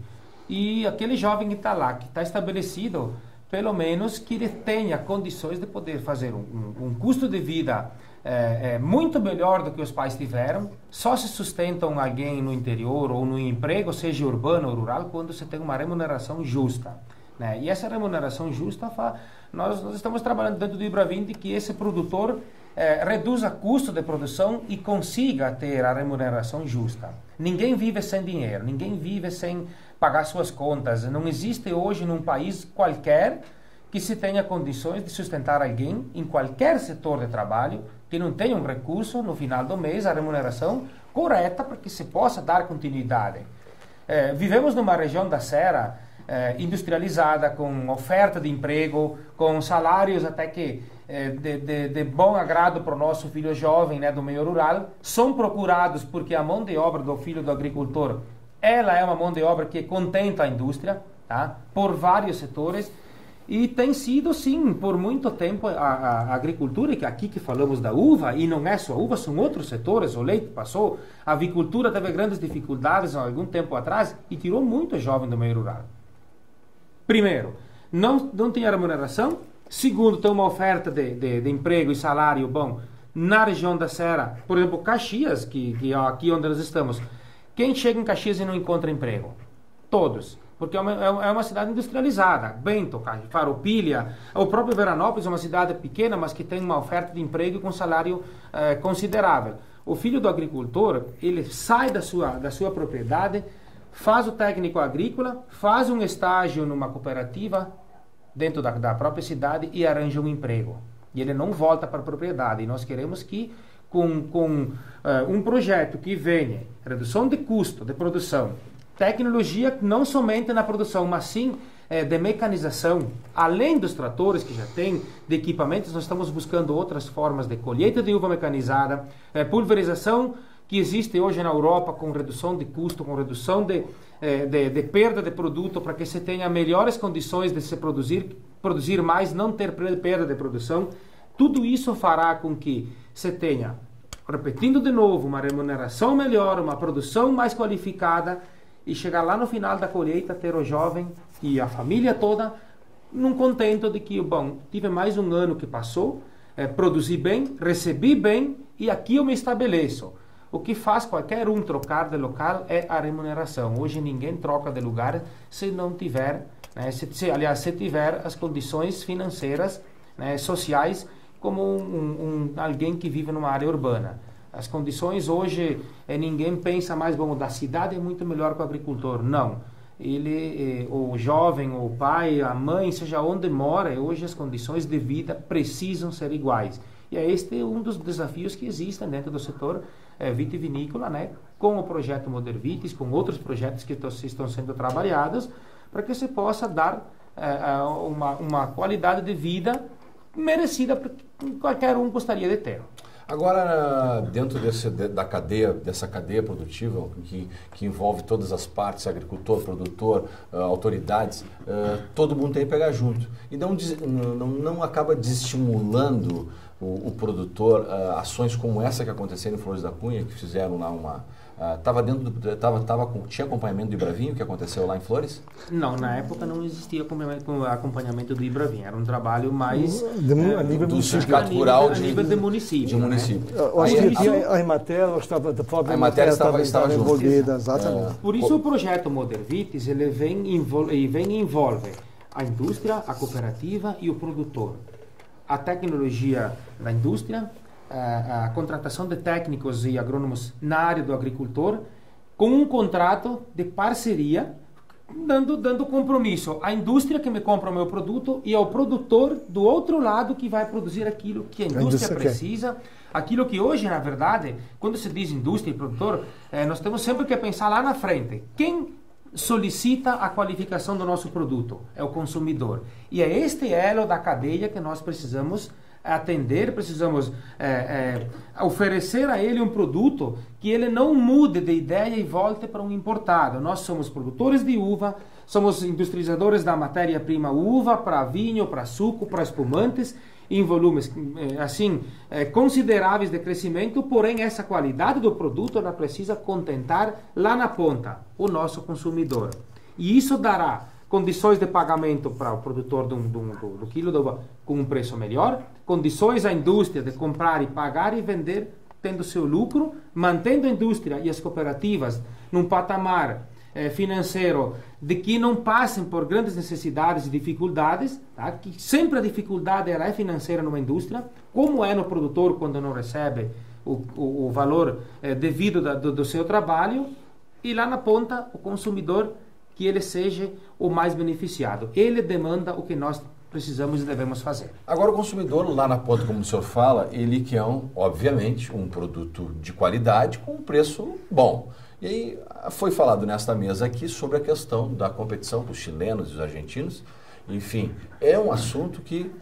E aquele jovem que está lá, que está estabelecido... pelo menos que ele tenha condições de poder fazer um custo de vida muito melhor do que os pais tiveram. Só se sustentam alguém no interior ou no emprego, seja urbano ou rural, quando você tem uma remuneração justa, né? E essa remuneração justa, nós estamos trabalhando dentro do Ibrahim de que esse produtor reduza custo de produção e consiga ter a remuneração justa. Ninguém vive sem dinheiro, ninguém vive sem pagar suas contas. Não existe hoje num país qualquer que se tenha condições de sustentar alguém em qualquer setor de trabalho que não tenha um recurso no final do mês, a remuneração correta para que se possa dar continuidade. Vivemos numa região da Serra industrializada, com oferta de emprego, com salários até que de bom agrado para o nosso filho jovem, né, do meio rural. São procurados porque a mão de obra do filho do agricultor, ela é uma mão de obra que contenta a indústria, tá? Por vários setores. E tem sido, sim, por muito tempo a agricultura, que aqui que falamos da uva, e não é só a uva, são outros setores, o leite passou, a avicultura teve grandes dificuldades há algum tempo atrás e tirou muito jovem do meio rural. Primeiro, não tinha remuneração. Segundo, tem uma oferta de emprego e salário bom na região da Serra. Por exemplo, Caxias, que é aqui onde nós estamos. Quem chega em Caxias e não encontra emprego? Todos. Porque é uma cidade industrializada. Bento, Farroupilha, o próprio Veranópolis é uma cidade pequena, mas que tem uma oferta de emprego com salário considerável. O filho do agricultor, ele sai da sua propriedade, faz o técnico agrícola, faz um estágio numa cooperativa dentro da própria cidade e arranja um emprego. E ele não volta para a propriedade. E nós queremos que, com um projeto que venha, redução de custo de produção, tecnologia não somente na produção, mas sim de mecanização, além dos tratores que já tem, de equipamentos, nós estamos buscando outras formas de colheita de uva mecanizada, pulverização que existe hoje na Europa com redução de custo, com redução de perda de produto, para que se tenha melhores condições de se produzir mais, não ter perda de produção. Tudo isso fará com que se tenha, repetindo de novo, uma remuneração melhor, uma produção mais qualificada, e chegar lá no final da colheita, ter o jovem e a família toda num contento de que, bom, tive mais um ano que passou, produzi bem, recebi bem e aqui eu me estabeleço. O que faz qualquer um trocar de local é a remuneração. Hoje ninguém troca de lugar se não tiver, né, se tiver as condições financeiras, né, sociais, como alguém que vive numa área urbana. As condições hoje, ninguém pensa mais, bom, da cidade é muito melhor que o agricultor. Não. O jovem, o pai, a mãe, seja onde mora, hoje as condições de vida precisam ser iguais. E este é um dos desafios que existem dentro do setor vitivinícola, né? Com o projeto Modervitis, com outros projetos que estão sendo trabalhados, para que se possa dar uma qualidade de vida merecida que qualquer um gostaria de ter. Agora, dentro dessa cadeia produtiva, que envolve todas as partes, agricultor, produtor, autoridades, todo mundo tem que pegar junto. E não acaba desestimulando o produtor ações como essa que aconteceu em Flores da Cunha, que fizeram lá tinha acompanhamento do Ibravinho, que aconteceu lá em Flores? Não, na época não existia acompanhamento do Ibravinho, era um trabalho mais a nível do sindicato rural a nível de município. De município. Eu acho que a Emater, a própria Emater estava envolvida, exatamente. Por isso o projeto Modervitis, ele vem e envolve a indústria, a cooperativa e o produtor. A tecnologia da indústria, a contratação de técnicos e agrônomos na área do agricultor, com um contrato de parceria, dando compromisso à indústria que me compra o meu produto e ao produtor do outro lado que vai produzir aquilo que a indústria precisa, aquilo que hoje, na verdade, quando se diz indústria e produtor, nós temos sempre que pensar lá na frente. Quem solicita a qualificação do nosso produto? É o consumidor. E é este elo da cadeia que nós precisamos atender, precisamos oferecer a ele um produto que ele não mude de ideia e volte para um importado. Nós somos produtores de uva, somos industrializadores da matéria-prima uva para vinho, para suco, para espumantes, em volumes consideráveis de crescimento, porém essa qualidade do produto ela precisa contentar lá na ponta o nosso consumidor. E isso dará condições de pagamento para o produtor do quilo de uva com um preço melhor, condições à indústria de comprar e pagar e vender tendo seu lucro, mantendo a indústria e as cooperativas num patamar financeiro de que não passem por grandes necessidades e dificuldades, tá? Que sempre a dificuldade é financeira numa indústria, como é no produtor quando não recebe o valor devido do seu trabalho, e lá na ponta o consumidor que ele seja o mais beneficiado. Ele demanda o que nós precisamos e devemos fazer. Agora o consumidor lá na ponta, como o senhor fala, ele quer, obviamente, um produto de qualidade com um preço bom. E aí foi falado nesta mesa aqui sobre a questão da competição com os chilenos e os argentinos. Enfim, é um assunto que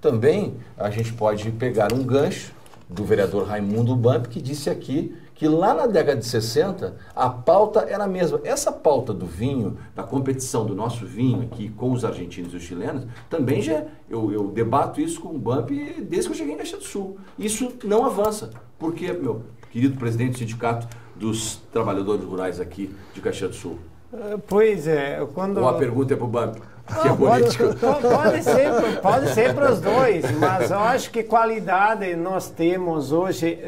também a gente pode pegar um gancho do vereador Raimundo Bump, que disse aqui que lá na década de 60 a pauta era a mesma. Essa pauta do vinho, da competição do nosso vinho aqui com os argentinos e os chilenos, também já eu debato isso com o Bump desde que eu cheguei em Caxias do Sul. Isso não avança, porque, meu querido presidente do Sindicato dos Trabalhadores Rurais aqui de Caxias do Sul. Pois é, quando... Uma pergunta é para o Bump, que é político. Pode ser para os dois, mas eu acho que qualidade nós temos hoje.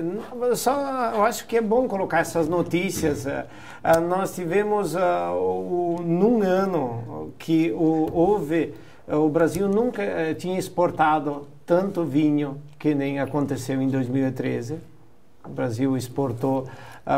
Eu acho que é bom colocar essas notícias. Nós tivemos num ano que o Brasil nunca tinha exportado tanto vinho que nem aconteceu em 2013. O Brasil exportou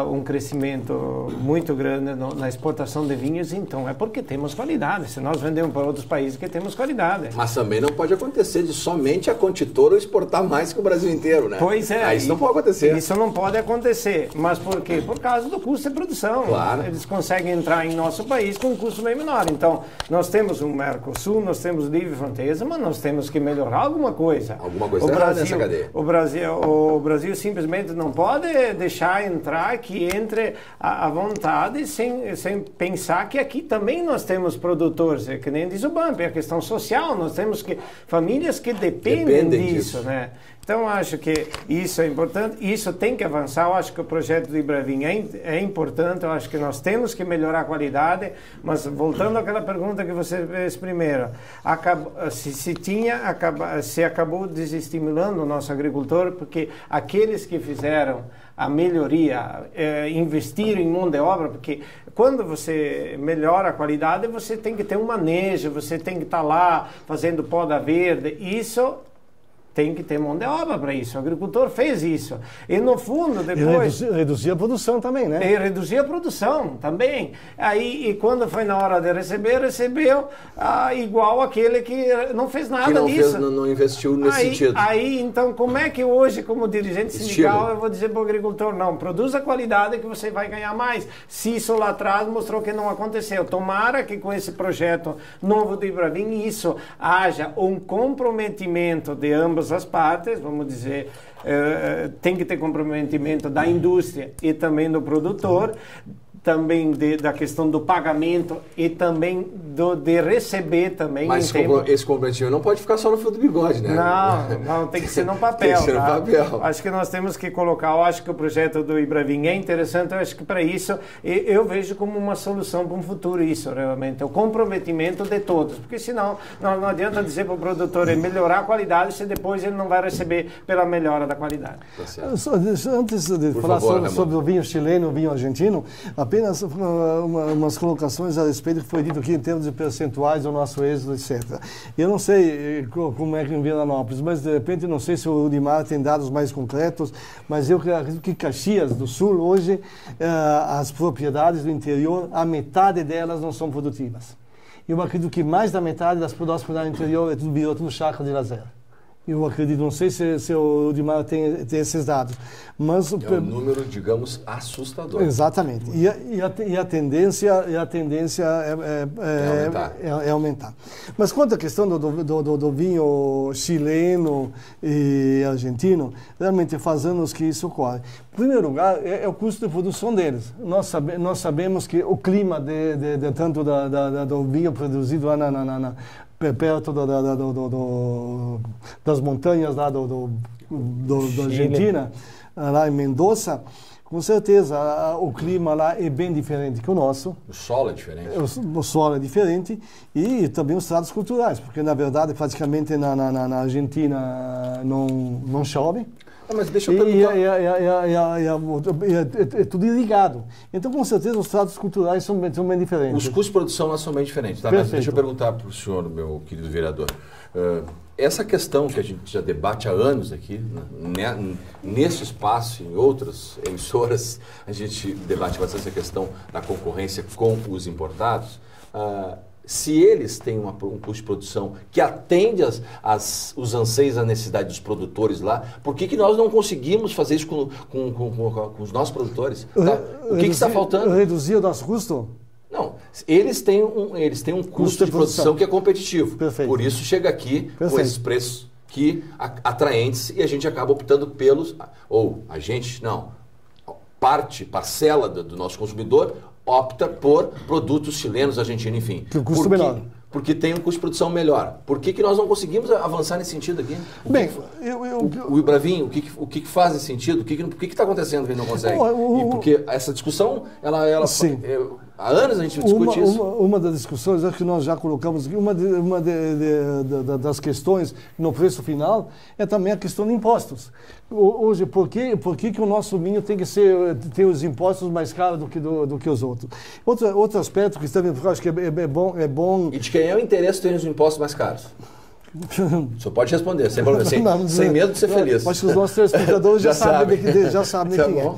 um crescimento muito grande na exportação de vinhos, então é porque temos qualidade. Se nós vendemos para outros países, que temos qualidade. Mas também não pode acontecer de somente a Conditoro exportar mais que o Brasil inteiro, né? Pois é. Isso não pode acontecer. Isso não pode acontecer. Mas por quê? Por causa do custo de produção. Claro. Eles conseguem entrar em nosso país com um custo bem menor. Então, nós temos um Mercosul, nós temos livre fronteira, mas nós temos que melhorar alguma coisa. Alguma coisa errada nessa cadeia. O Brasil simplesmente não pode deixar entrar que entre à vontade sem pensar que aqui também nós temos produtores, que nem diz o Bump, é a questão social, nós temos famílias que dependem disso, né? Então, acho que isso é importante, isso tem que avançar. Eu acho que o projeto do Ibravinho é importante, eu acho que nós temos que melhorar a qualidade, mas voltando àquela pergunta que você fez primeiro, se acabou desestimulando o nosso agricultor, porque aqueles que fizeram a melhoria, investiram em mão de obra, porque quando você melhora a qualidade, você tem que ter um manejo, você tem que estar lá fazendo poda verde, isso tem que ter mão de obra para isso. O agricultor fez isso. E no fundo, depois... E reduzir a produção também, né? E reduzir a produção também. Aí, e quando foi na hora de recebeu igual aquele que não fez nada disso. Não investiu nesse sentido. Aí, então, como é que hoje, como dirigente sindical, eu vou dizer para o agricultor, não, produza a qualidade que você vai ganhar mais. Se isso lá atrás mostrou que não aconteceu. Tomara que com esse projeto novo do Ibravinho, isso haja um comprometimento de ambas as partes, vamos dizer, tem que ter comprometimento da indústria e também do produtor, também da questão do pagamento e também de receber também. Mas esse comprometimento não pode ficar só no fio do bigode, né? Não, tem que ser no papel. Tem que ser no papel. Acho que nós temos que colocar, eu acho que o projeto do Ibravinho é interessante, eu acho que para isso, eu vejo como uma solução para um futuro isso, realmente, o comprometimento de todos, porque senão não adianta dizer para o produtor melhorar a qualidade se depois ele não vai receber pela melhora da qualidade. Tá. Antes de falar sobre o vinho chileno, o vinho argentino, apenas umas colocações a respeito do que foi dito aqui em termos de percentuais do nosso êxito, etc. Eu não sei como é que em Vianópolis, mas de repente não sei se o Udimar tem dados mais concretos, mas eu acredito que Caxias do Sul, hoje, as propriedades do interior, a metade delas não são produtivas. Eu acredito que mais da metade das propriedades do interior virou tudo chácara de lazer. Eu acredito, não sei se o Udimar tem esses dados, mas... É um número, digamos, assustador. Exatamente. E a tendência é aumentar. Mas quanto à questão do vinho chileno e argentino, realmente faz anos que isso ocorre. Em primeiro lugar, é o custo de produção deles. Nós sabemos que o clima tanto do vinho produzido lá perto das montanhas lá da Argentina, lá em Mendoza, com certeza o clima lá é bem diferente que o nosso. O solo é diferente. O solo é diferente e também os tratos culturais, porque na verdade praticamente na Argentina não chove. Mas deixa eu perguntar. É tudo irrigado. Então, com certeza, os tratos culturais são bem diferentes. Os custos de produção lá são bem diferentes. Tá? Mas deixa eu perguntar para o senhor, meu querido vereador. Essa questão que a gente já debate há anos aqui, nesse espaço e em outras emissoras, a gente debate bastante essa questão da concorrência com os importados. Se eles têm um custo de produção que atende os anseios, a necessidade dos produtores lá, por que nós não conseguimos fazer isso com os nossos produtores? Tá? O que está faltando? Reduzir o nosso custo? Não, eles têm um custo de produção que é competitivo. Perfeito. Por isso chega aqui com esses preços que atraentes e a gente acaba optando pelos, ou a gente não, parcela do nosso consumidor opta por produtos chilenos, argentinos, enfim. Que o custo menor. Porque tem um custo de produção melhor. Por que nós não conseguimos avançar nesse sentido aqui? O Ibravinho, o que faz esse sentido? O que está acontecendo que a gente não consegue? Porque essa discussão, há anos a gente discute isso. Uma das discussões, acho que nós já colocamos aqui, uma das questões no preço final é também a questão de impostos. Hoje, por que o nosso vinho tem que ter os impostos mais caros do que os outros? Outro aspecto que também eu acho que é bom... E de quem é o interesse de ter os impostos mais caros? O senhor pode responder, sem problema, sem medo de ser feliz. Acho que os nossos telespectadores já sabem tá quem é.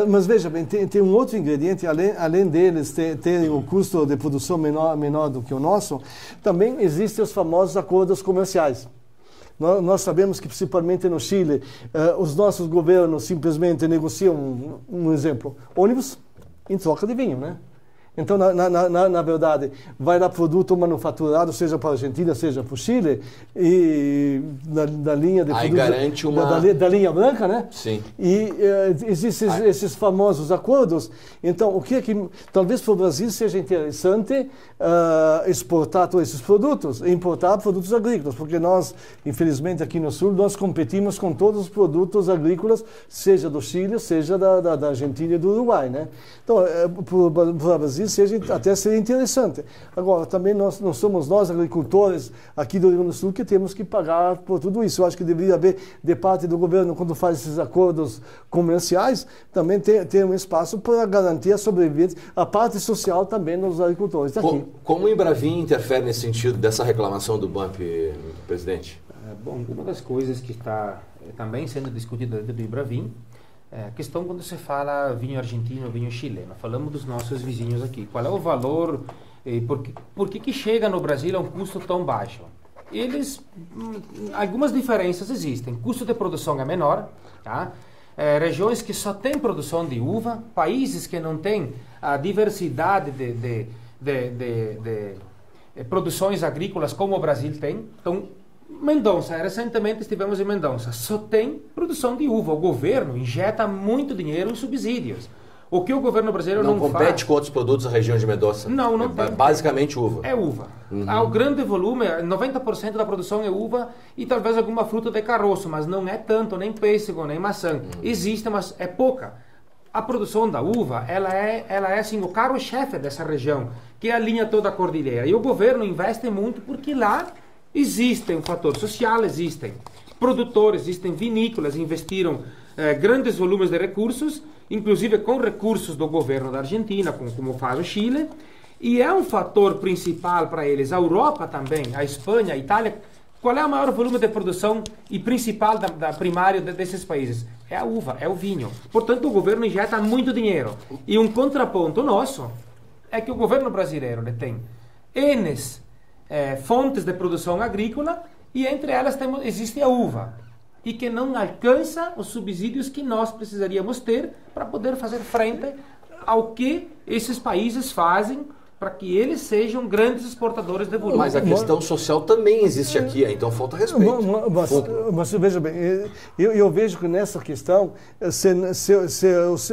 Mas veja bem, tem um outro ingrediente, além deles terem o custo de produção menor do que o nosso, também existem os famosos acordos comerciais. Nós sabemos que, principalmente no Chile, os nossos governos simplesmente negociam, um exemplo, ônibus em troca de vinho, né? Então, na verdade, vai dar produto manufaturado, seja para a Argentina, seja para o Chile, e da linha de aí produto, garante da linha branca, né? Sim. E existem esses famosos acordos. Então, o que é que talvez para o Brasil seja interessante exportar todos esses produtos, e importar produtos agrícolas, porque nós, infelizmente, aqui no Sul, nós competimos com todos os produtos agrícolas, seja do Chile, seja da Argentina e do Uruguai, né? Então, para o Brasil, até seria interessante. Agora, também não somos nós, agricultores aqui do Rio Grande do Sul, que temos que pagar por tudo isso. Eu acho que deveria haver, de parte do governo, quando faz esses acordos comerciais, também ter um espaço para garantir a sobrevivência, a parte social também dos agricultores daqui. Como o Ibravinho interfere nesse sentido dessa reclamação do BAMP, presidente? Bom, uma das coisas que está também sendo discutida dentro do Ibravinho a questão quando se fala vinho argentino, vinho chileno. Falamos dos nossos vizinhos aqui. Qual é o valor? Por que chega no Brasil a um custo tão baixo? Algumas diferenças existem. Custo de produção é menor, tá? Regiões que só têm produção de uva, países que não têm a diversidade de produções agrícolas como o Brasil tem. Então, Mendonça, recentemente estivemos em Mendonça, só tem produção de uva. O governo injeta muito dinheiro em subsídios. O que o governo brasileiro não faz... Não compete com outros produtos da região de Mendonça? Não tem. Basicamente uva. É uva. Há o grande volume, 90% da produção é uva e talvez alguma fruta de caroço, mas não é tanto, nem pêssego, nem maçã. Existe, mas é pouca. A produção da uva, ela é assim, o carro-chefe dessa região, que é a linha toda a cordilheira. E o governo investe muito porque lá existe um fator social, existem produtores, existem vinícolas, investiram grandes volumes de recursos, inclusive com recursos do governo da Argentina, como faz o Chile, e é um fator principal para eles. A Europa também, a Espanha, a Itália. Qual é o maior volume de produção e principal da primária desses países? É a uva, é o vinho. Portanto, o governo injeta muito dinheiro. E um contraponto nosso é que o governo brasileiro tem fontes de produção agrícola e entre elas existe a uva e que não alcança os subsídios que nós precisaríamos ter para poder fazer frente ao que esses países fazem para que eles sejam grandes exportadores de volume. Mas a questão social também existe aqui, então falta respeito. Mas veja bem, eu vejo que nessa questão, se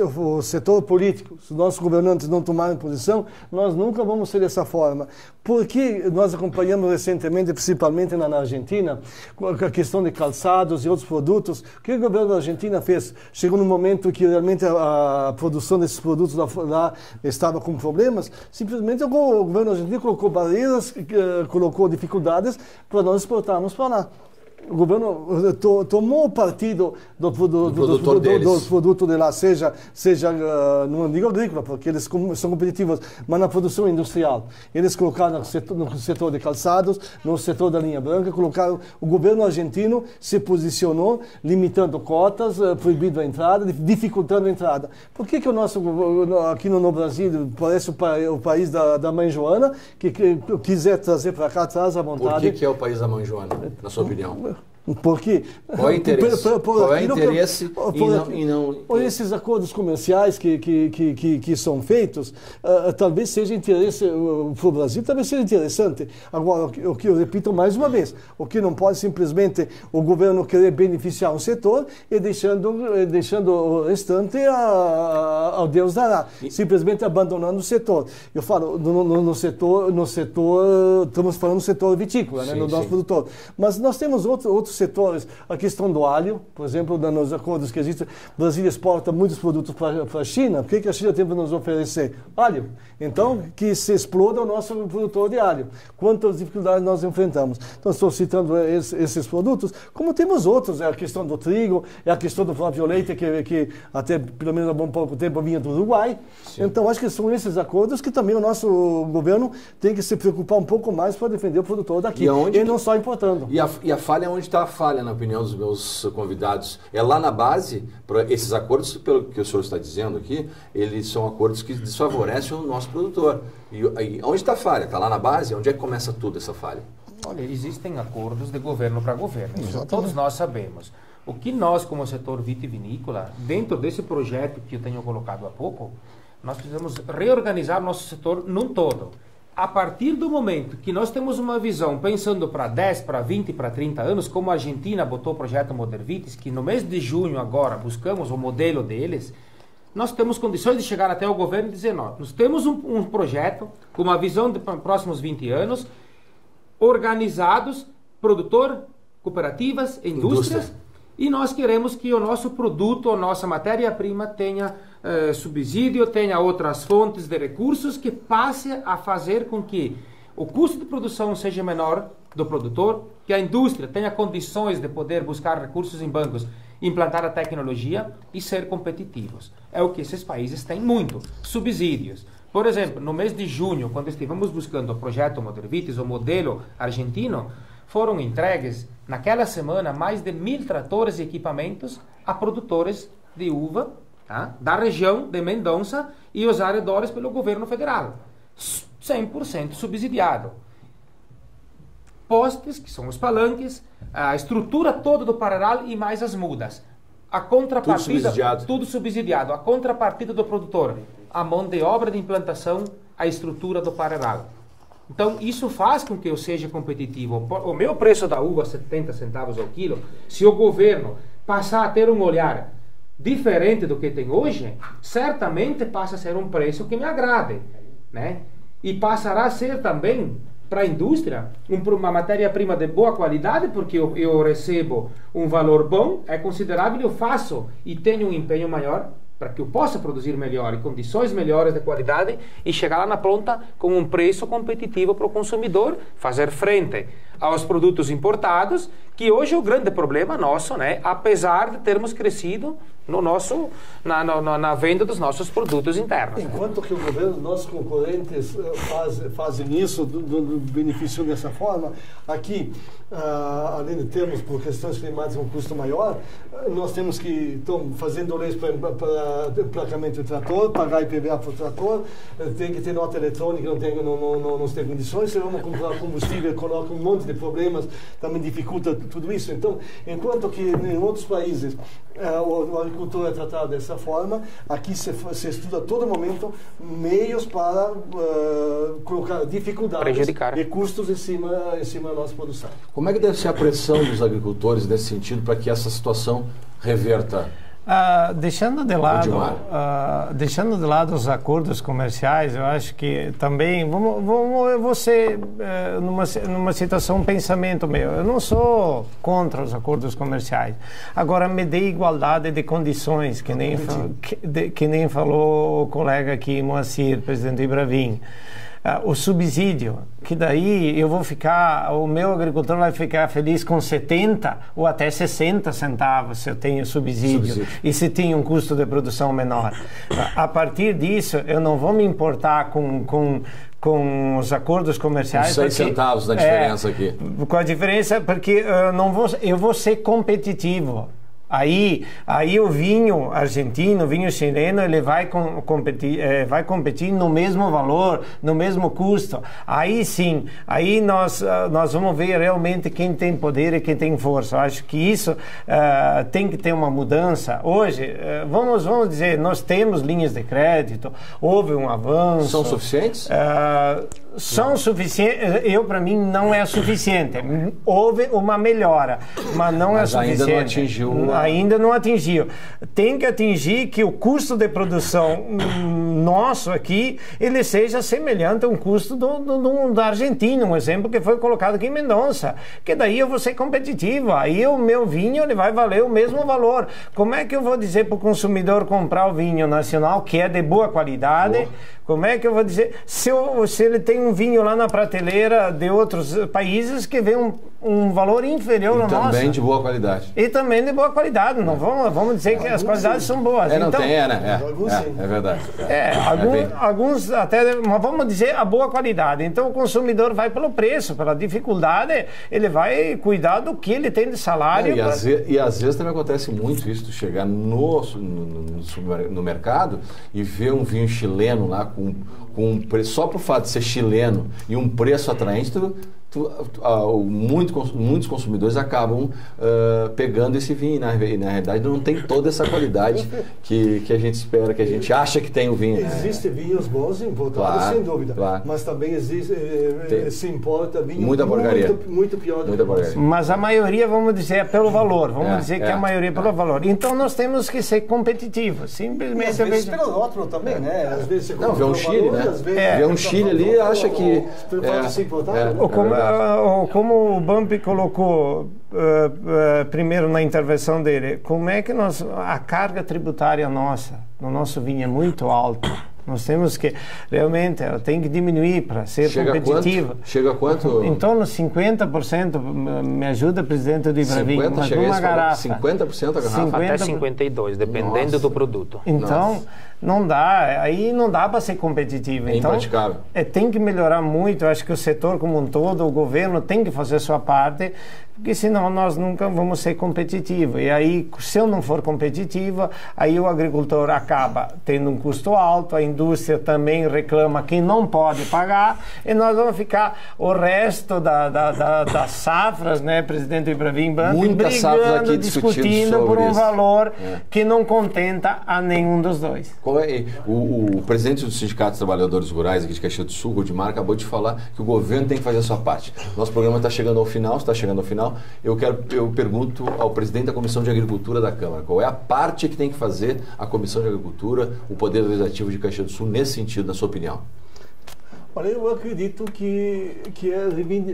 o setor político, se os nossos governantes não tomarem posição, nós nunca vamos ser dessa forma. Porque nós acompanhamos recentemente, principalmente na Argentina, a questão de calçados e outros produtos. O que o governo da Argentina fez? Chegou num momento que realmente a produção desses produtos lá estava com problemas, simplesmente o governo argentino colocou barreiras, colocou dificuldades para nós exportarmos para lá. O governo tomou partido dos produtos de lá, seja não digo agrícola, porque eles são competitivos, mas na produção industrial. Eles colocaram no setor de calçados, no setor da linha branca, o governo argentino se posicionou limitando cotas, proibindo a entrada, dificultando a entrada. Por que o nosso, aqui no Brasil, parece o país da mãe Joana, que quiser trazer para cá, traz à vontade. Por que é o país da mãe Joana, na sua opinião? Porque qual é o interesse? Qual é o interesse em não... Esses acordos comerciais que são feitos, talvez seja interesse para o Brasil, talvez seja interessante. Agora, o que eu repito mais uma vez, o que não pode simplesmente o governo querer beneficiar um setor e deixando o restante ao Deus dará, simplesmente abandonando o setor. Eu falo no setor, estamos falando do setor vitícola, né, no nosso produtor. Mas nós temos outros setores, a questão do alho, por exemplo, nos acordos que existem, o Brasil exporta muitos produtos para a China, o que a China tem para nos oferecer? Alho. Então, que se exploda o nosso produtor de alho. Quantas dificuldades nós enfrentamos. Então, estou citando esses produtos, como temos outros, é a questão do trigo, é a questão do próprio leite, que até pelo menos há bom pouco tempo vinha do Uruguai. Sim. Então, acho que são esses acordos que também o nosso governo tem que se preocupar um pouco mais para defender o produtor daqui, e não só importando. E a falha, onde está a falha, na opinião dos meus convidados? É lá na base, esses acordos, pelo que o senhor está dizendo aqui, eles são acordos que desfavorecem o nosso produtor. E onde está a falha? Está lá na base? Onde é que começa tudo essa falha? Olha, existem acordos de governo para governo, isso todos nós sabemos. O que nós, como setor vitivinícola, dentro desse projeto que eu tenho colocado há pouco, nós precisamos reorganizar nosso setor num todo. A partir do momento que nós temos uma visão pensando para 10, para 20, para 30 anos, como a Argentina botou o projeto Modervites, que no mês de junho agora buscamos o modelo deles, nós temos condições de chegar até o governo e dizer, nós temos um projeto com uma visão de próximos 20 anos, organizados, produtor, cooperativas, indústrias, e nós queremos que o nosso produto, a nossa matéria-prima tenha subsídio, tenha outras fontes de recursos que passe a fazer com que o custo de produção seja menor do produtor, que a indústria tenha condições de poder buscar recursos em bancos, implantar a tecnologia e ser competitivos. É o que esses países têm muito, subsídios. Por exemplo, no mês de junho, quando estivemos buscando o projeto Modervites, o modelo argentino, foram entregues, naquela semana, mais de 1.000 tratores e equipamentos a produtores de uva, tá, da região de Mendonça e os arredores pelo governo federal. 100% subsidiado. Postes, que são os palanques, a estrutura toda do paralel e mais as mudas. A contrapartida, tudo subsidiado. A contrapartida do produtor, a mão de obra de implantação, a estrutura do paralel. Então, isso faz com que eu seja competitivo. O meu preço da uva, 70 centavos ao quilo, se o governo passar a ter um olhar diferente do que tem hoje, certamente passa a ser um preço que me agrade, né? E passará a ser também, para a indústria, uma matéria-prima de boa qualidade, porque eu recebo um valor bom, é considerável, eu faço e tenho um empenho maior para que eu possa produzir melhor e condições melhores de qualidade e chegar lá na ponta com um preço competitivo para o consumidor, fazer frente aos produtos importados, que hoje é o grande problema nosso, né? Apesar de termos crescido na venda dos nossos produtos internos. Enquanto que o governo, nossos concorrentes fazem isso, beneficiam dessa forma, aqui, além de termos, por questões climáticas, um custo maior, nós temos que, estão fazendo leis para emplacamento de trator, pagar IPVA para o trator, tem que ter nota eletrônica, não tem condições, se vamos comprar combustível, coloca um monte de problemas, também dificulta tudo isso. Então, enquanto que em outros países o agricultor é tratado dessa forma, aqui se estuda a todo momento meios para colocar dificuldades e custos em cima da nossa produção. Como é que deve ser a pressão dos agricultores nesse sentido para que essa situação reverta? Deixando de lado os acordos comerciais, eu acho que também você numa situação, um pensamento meu, eu não sou contra os acordos comerciais, agora me dê igualdade de condições, que nem falou o colega aqui, Moacir, presidente Ibravin. O subsídio, que daí o meu agricultor vai ficar feliz com 70 ou até 60 centavos se eu tenho subsídio e se tem um custo de produção menor. A partir disso, eu não vou me importar com os acordos comerciais. 6 centavos da diferença aqui. Com a diferença, porque eu vou ser competitivo. Aí o vinho argentino, o vinho chileno, ele vai competir no mesmo valor, no mesmo custo. Aí sim, aí nós vamos ver realmente quem tem poder e quem tem força. Eu acho que isso tem que ter uma mudança. Hoje, vamos dizer, nós temos linhas de crédito, houve um avanço. São suficientes? São suficientes, para mim não é suficiente. Houve uma melhora, mas não é suficiente. Ainda não atingiu. Tem que atingir que o custo de produção nosso aqui, ele seja semelhante a um custo da Argentina, um exemplo que foi colocado aqui em Mendonça, que daí eu vou ser competitivo, aí o meu vinho ele vai valer o mesmo valor. Como é que eu vou dizer para o consumidor comprar o vinho nacional, que é de boa qualidade? Como é que eu vou dizer? Se ele tem um vinho lá na prateleira de outros países que vem um valor inferior ao nosso. Também de boa qualidade. E também de boa qualidade. Não vamos dizer que as qualidades são boas. Não tem, né? É verdade. Alguns até, mas vamos dizer a boa qualidade. Então o consumidor vai pelo preço, pela dificuldade, ele vai cuidar do que ele tem de salário. E às vezes também acontece muito isso, tu chegar no mercado e ver um vinho chileno lá com um preço, só por fato de ser chileno e um preço atraente, muitos consumidores acabam pegando esse vinho, e na realidade não tem toda essa qualidade que a gente espera, que a gente acha que tem o vinho. Existem vinhos bons importados, sem dúvida, mas também se importa vinho muita porcaria. muito pior do muita porcaria. Mas a maioria, vamos dizer, é pelo valor. Vamos dizer que a maioria é pelo valor. Então nós temos que ser competitivos. Simplesmente. Às vezes pelo rótulo também, né? Às vezes vê um Chile, né? Vê um Chile ali, acha que como o Bumpy colocou primeiro na intervenção dele, como é que a carga tributária nossa, no nosso vinho é muito alta. Nós temos que, realmente, ela tem que diminuir para ser competitiva. Chega a quanto? Em torno de 50%, me ajuda, presidente do Ibravinho, mas uma garrafa. 50% a garrafa? Até 52%, dependendo do produto. Então, não dá, aí não dá para ser competitivo. É então, impraticável. Tem que melhorar muito, eu acho que o setor como um todo, o governo tem que fazer a sua parte, porque senão nós nunca vamos ser competitivos. E aí, se eu não for competitiva, aí o agricultor acaba tendo um custo alto, a indústria também reclama que não pode pagar, e nós vamos ficar o resto das safras, né, presidente Ibrahim Banfi, brigando, discutindo por um valor que não contenta a nenhum dos dois. O presidente do Sindicato dos Trabalhadores Rurais aqui de Caxias do Sul, Godimar, acabou de falar que o governo tem que fazer a sua parte. Nosso programa está chegando ao final, Eu pergunto ao presidente da Comissão de Agricultura da Câmara, qual é a parte que tem que fazer a Comissão de Agricultura, o Poder Legislativo de Caxias do Sul, nesse sentido, na sua opinião? Olha, eu acredito que é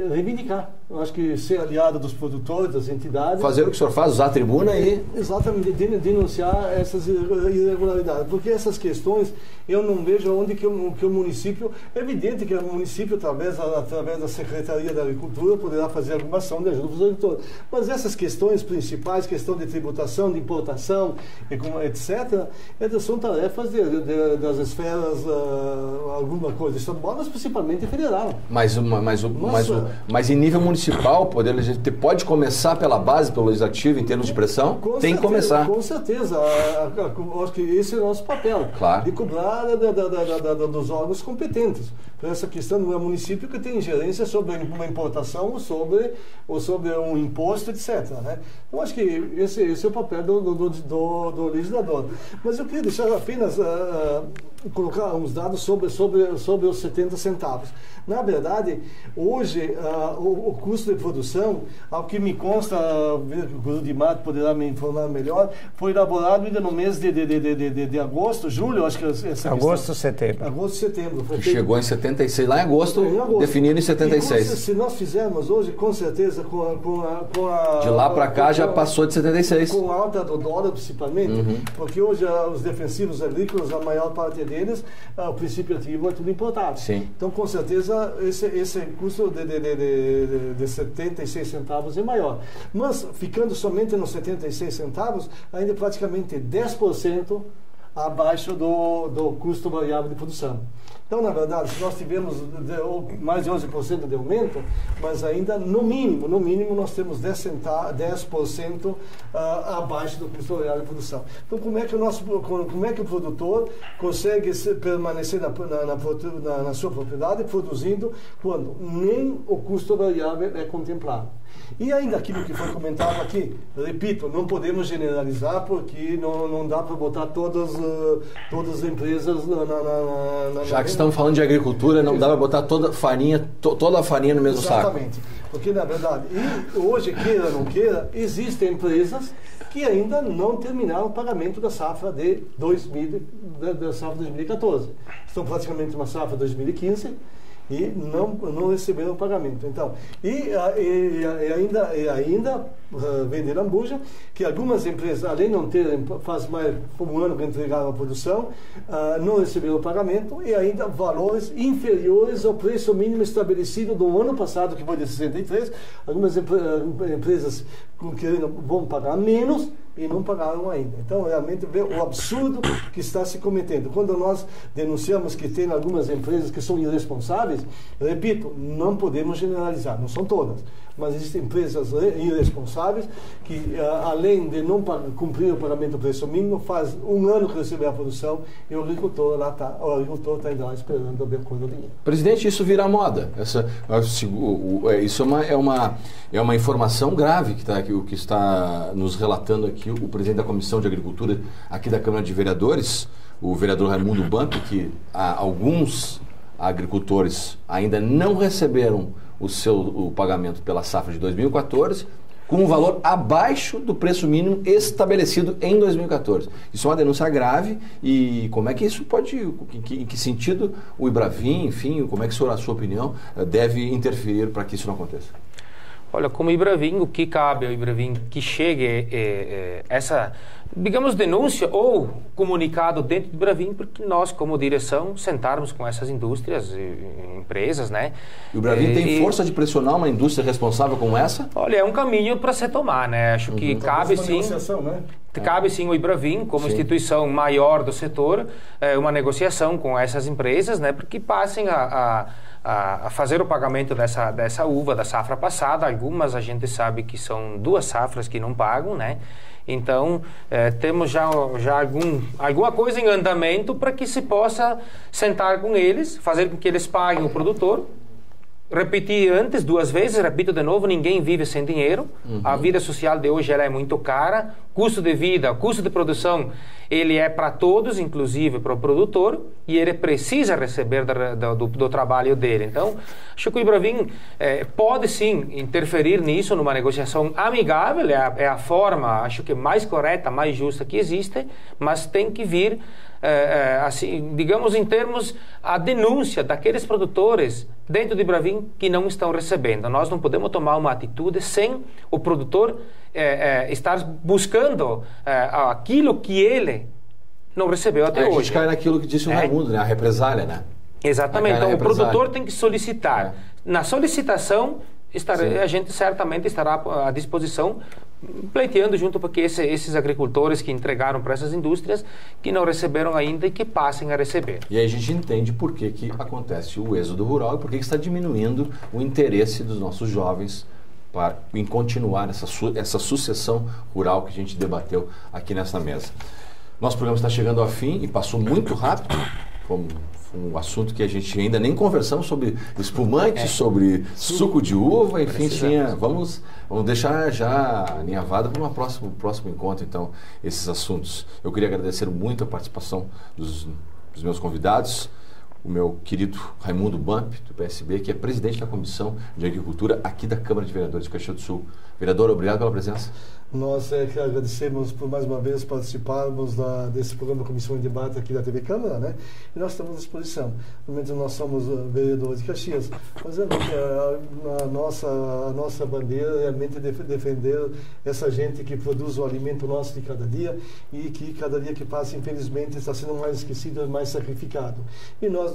reivindicar. Eu acho que ser aliado dos produtores, das entidades... Fazer o que o senhor faz, usar a tribuna e... Exatamente, denunciar essas irregularidades. Porque essas questões, eu não vejo onde que o município... É evidente que o município, através da Secretaria da Agricultura, poderá fazer alguma ação de ajuda para os agricultores. Mas essas questões principais, questão de tributação, de importação, etc., são tarefas das esferas, alguma coisa estadual, mas principalmente federal. Mas em nível municipal, o Poder Legislativo pode começar pela base, pelo Legislativo, em termos de pressão? Tem que começar. Com certeza. Acho que esse é o nosso papel. Claro. De cobrar dos órgãos competentes. Essa questão não é o município que tem ingerência sobre uma importação ou sobre um imposto, etc. Né? Eu acho que esse é o papel do legislador. Mas eu queria deixar apenas colocar uns dados sobre os 70 centavos. Na verdade, hoje, o custo de produção, ao que me consta, o Godimar poderá me informar melhor, foi elaborado ainda no mês de agosto, julho, acho que agosto, setembro. Agosto, setembro. Chegou em 76, lá em agosto, definido em 76. Se nós fizermos hoje, com certeza, com a de lá para cá já passou de 76. Com a alta do dólar, principalmente, porque hoje os defensivos agrícolas, a maior parte deles, o princípio ativo é tudo importado. Sim. Então, com certeza, esse custo de 76 centavos é maior. Mas, ficando somente nos 76 centavos, ainda praticamente 10% abaixo do custo variável de produção. Então, na verdade, se nós tivemos mais de 11% de aumento, mas ainda, no mínimo, nós temos 10% abaixo do custo variável de produção. Então, como é que o produtor consegue permanecer na sua propriedade produzindo quando nem o custo variável é contemplado? E ainda aquilo que foi comentado aqui, repito, não podemos generalizar porque não dá para botar todas as empresas Já que estamos falando de agricultura, não dá para botar toda a farinha no mesmo saco. Exatamente. Porque, na verdade, hoje, queira ou não queira, existem empresas que ainda não terminaram o pagamento da safra de 2014. Estão praticamente uma safra 2015 e não receberam o pagamento. Então, ainda vender lambuja, que algumas empresas, além de não terem, faz mais um ano que entregaram a produção, não receberam o pagamento e ainda valores inferiores ao preço mínimo estabelecido do ano passado, que foi de 63. Algumas empresas vão pagar menos e não pagaram ainda. Então, realmente, vê o absurdo que está se cometendo. Quando nós denunciamos que tem algumas empresas que são irresponsáveis, repito, não podemos generalizar, não são todas, mas existem empresas irresponsáveis que, além de não cumprir o pagamento do preço mínimo, faz um ano que recebeu a produção e o agricultor está indo lá esperando ver quando o dinheiro. Presidente, isso vira moda. Isso é uma informação grave que está nos relatando aqui o presidente da Comissão de Agricultura aqui da Câmara de Vereadores, o vereador Raimundo Bump, que alguns agricultores ainda não receberam o pagamento pela safra de 2014, com um valor abaixo do preço mínimo estabelecido em 2014. Isso é uma denúncia grave e como é que isso pode, em que sentido o Ibravin, enfim, como é que a sua opinião deve interferir para que isso não aconteça? Olha, como Ibravin, o que cabe ao Ibravin que chegue essa, digamos, denúncia ou comunicado dentro do Ibravin, porque nós, como direção, sentarmos com essas indústrias e empresas, né? E o Ibravin tem força de pressionar uma indústria responsável como essa? Olha, é um caminho para se tomar, né? Acho que cabe sim. Né? Cabe sim o Ibravin, como instituição maior do setor, uma negociação com essas empresas, né? Porque passem a fazer o pagamento dessa uva da safra passada. Algumas a gente sabe que são 2 safras que não pagam, né? Então, temos já alguma coisa em andamento para que se possa sentar com eles, fazer com que eles paguem o produtor. Repeti antes 2 vezes, repito de novo, ninguém vive sem dinheiro. A vida social de hoje ela é muito cara. Custo de vida, custo de produção, ele é para todos, inclusive para o produtor, e ele precisa receber do trabalho dele. Então, acho que o Ibravin pode sim interferir nisso numa negociação amigável, é a forma, acho que mais correta, mais justa que existe, mas tem que vir assim, digamos, em termos a denúncia daqueles produtores dentro do Ibravin que não estão recebendo. Nós não podemos tomar uma atitude sem o produtor estar buscando aquilo que ele não recebeu até hoje. A gente cai naquilo que disse o Raimundo, né? A represália, né? Exatamente. Então, o produtor tem que solicitar. Na solicitação, a gente certamente estará à disposição, pleiteando junto para que esses agricultores que entregaram para essas indústrias que não receberam ainda e que passem a receber. E aí a gente entende por que acontece o êxodo rural e por que está diminuindo o interesse dos nossos jovens em continuar essa sucessão rural que a gente debateu aqui nessa mesa. Nosso programa está chegando ao fim e passou muito rápido, como um assunto que a gente ainda nem conversamos sobre espumante, sobre suco de uva, enfim, vamos deixar já alinhavado para um próximo encontro, então, esses assuntos. Eu queria agradecer muito a participação dos meus convidados, o meu querido Raimundo Bump, do PSB, que é presidente da Comissão de Agricultura aqui da Câmara de Vereadores de Caxias do Sul. Vereador, obrigado pela presença. Nós que agradecemos por mais uma vez participarmos desse programa Comissão de Debate aqui da TV Câmara, né? E nós estamos à disposição. No momento nós somos vereadores de Caxias, mas a nossa bandeira é realmente defender essa gente que produz o alimento nosso de cada dia e que cada dia que passa, infelizmente, está sendo mais esquecido e mais sacrificado. E nós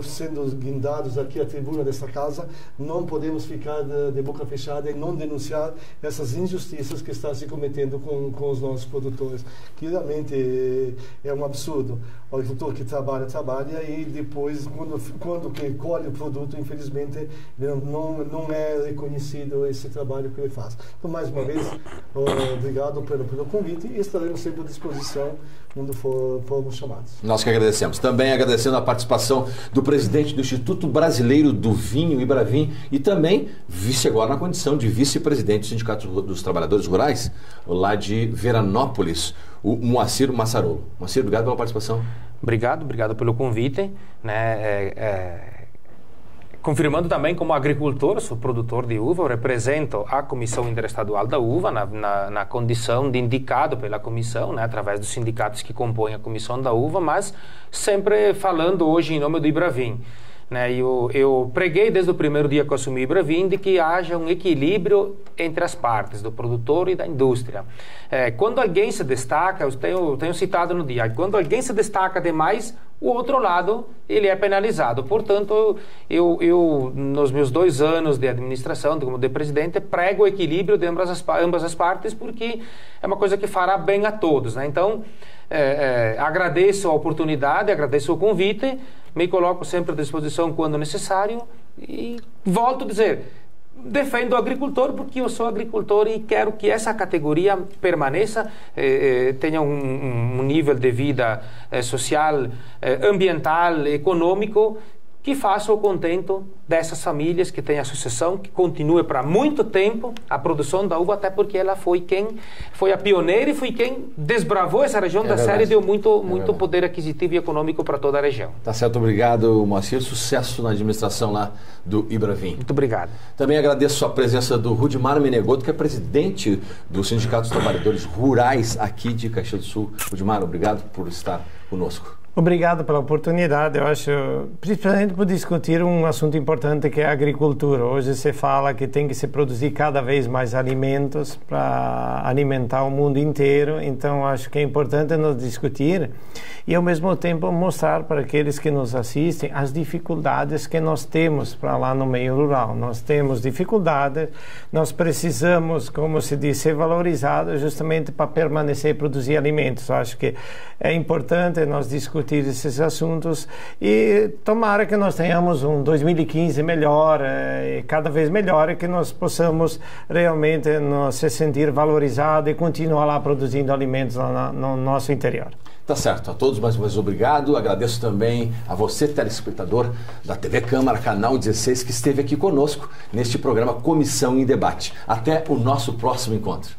sendo guindados aqui à tribuna dessa casa, não podemos ficar de boca fechada e não denunciar essas injustiças que estão se cometendo com os nossos produtores, que realmente é um absurdo. O agricultor que trabalha e depois, quando que colhe o produto, infelizmente, não é reconhecido esse trabalho que ele faz. Então, mais uma vez, obrigado pelo convite e estaremos sempre à disposição quando formos chamados. Nós que agradecemos. Também agradecendo a participação do presidente do Instituto Brasileiro do Vinho, Ibravin, e também vice agora na condição de vice-presidente do Sindicato dos Trabalhadores Rurais, lá de Veranópolis, o Moacir Massarolo. Moacir, obrigado pela participação. Obrigado pelo convite, né? Confirmando também, como agricultor, sou produtor de uva, eu represento a Comissão Interestadual da Uva na condição de indicado pela comissão, né, através dos sindicatos que compõem a Comissão da Uva, mas sempre falando hoje em nome do Ibravin. Né, eu preguei desde o primeiro dia que eu assumi o Ibravin de que haja um equilíbrio entre as partes, do produtor e da indústria. Quando alguém se destaca, eu tenho citado no dia, quando alguém se destaca demais, o outro lado ele é penalizado. Portanto, eu nos meus 2 anos de administração, como de presidente, prego o equilíbrio de ambas as partes, porque é uma coisa que fará bem a todos. Né? Então, agradeço a oportunidade, agradeço o convite, me coloco sempre à disposição quando necessário e volto a dizer, defendo o agricultor porque eu sou agricultor e quero que essa categoria permaneça, tenha um nível de vida social, ambiental, econômico, que faça o contento dessas famílias, que tenha sucessão, que continue para muito tempo a produção da uva, até porque ela foi a pioneira e foi quem desbravou essa região da série e deu muito poder aquisitivo e econômico para toda a região. Tá certo, obrigado, Moacir. Sucesso na administração lá do Ibravin. Muito obrigado. Também agradeço a presença do Rudimar Menegoto, que é presidente do Sindicato dos Trabalhadores Rurais aqui de Caxias do Sul. Rudimar, obrigado por estar conosco. Obrigado pela oportunidade, eu acho, principalmente por discutir um assunto importante que é a agricultura. Hoje se fala que tem que se produzir cada vez mais alimentos para alimentar o mundo inteiro, então acho que é importante nós discutir e ao mesmo tempo mostrar para aqueles que nos assistem as dificuldades que nós temos para lá no meio rural. Nós temos dificuldades, nós precisamos, como se diz, ser valorizados justamente para permanecer e produzir alimentos. Eu acho que é importante nós discutir esses assuntos e tomara que nós tenhamos um 2015 melhor, cada vez melhor, e que nós possamos realmente se sentir valorizados e continuar lá produzindo alimentos lá no nosso interior. Tá certo, a todos mais uma vez obrigado, agradeço também a você, telespectador da TV Câmara, canal 16, que esteve aqui conosco neste programa Comissão em Debate. Até o nosso próximo encontro.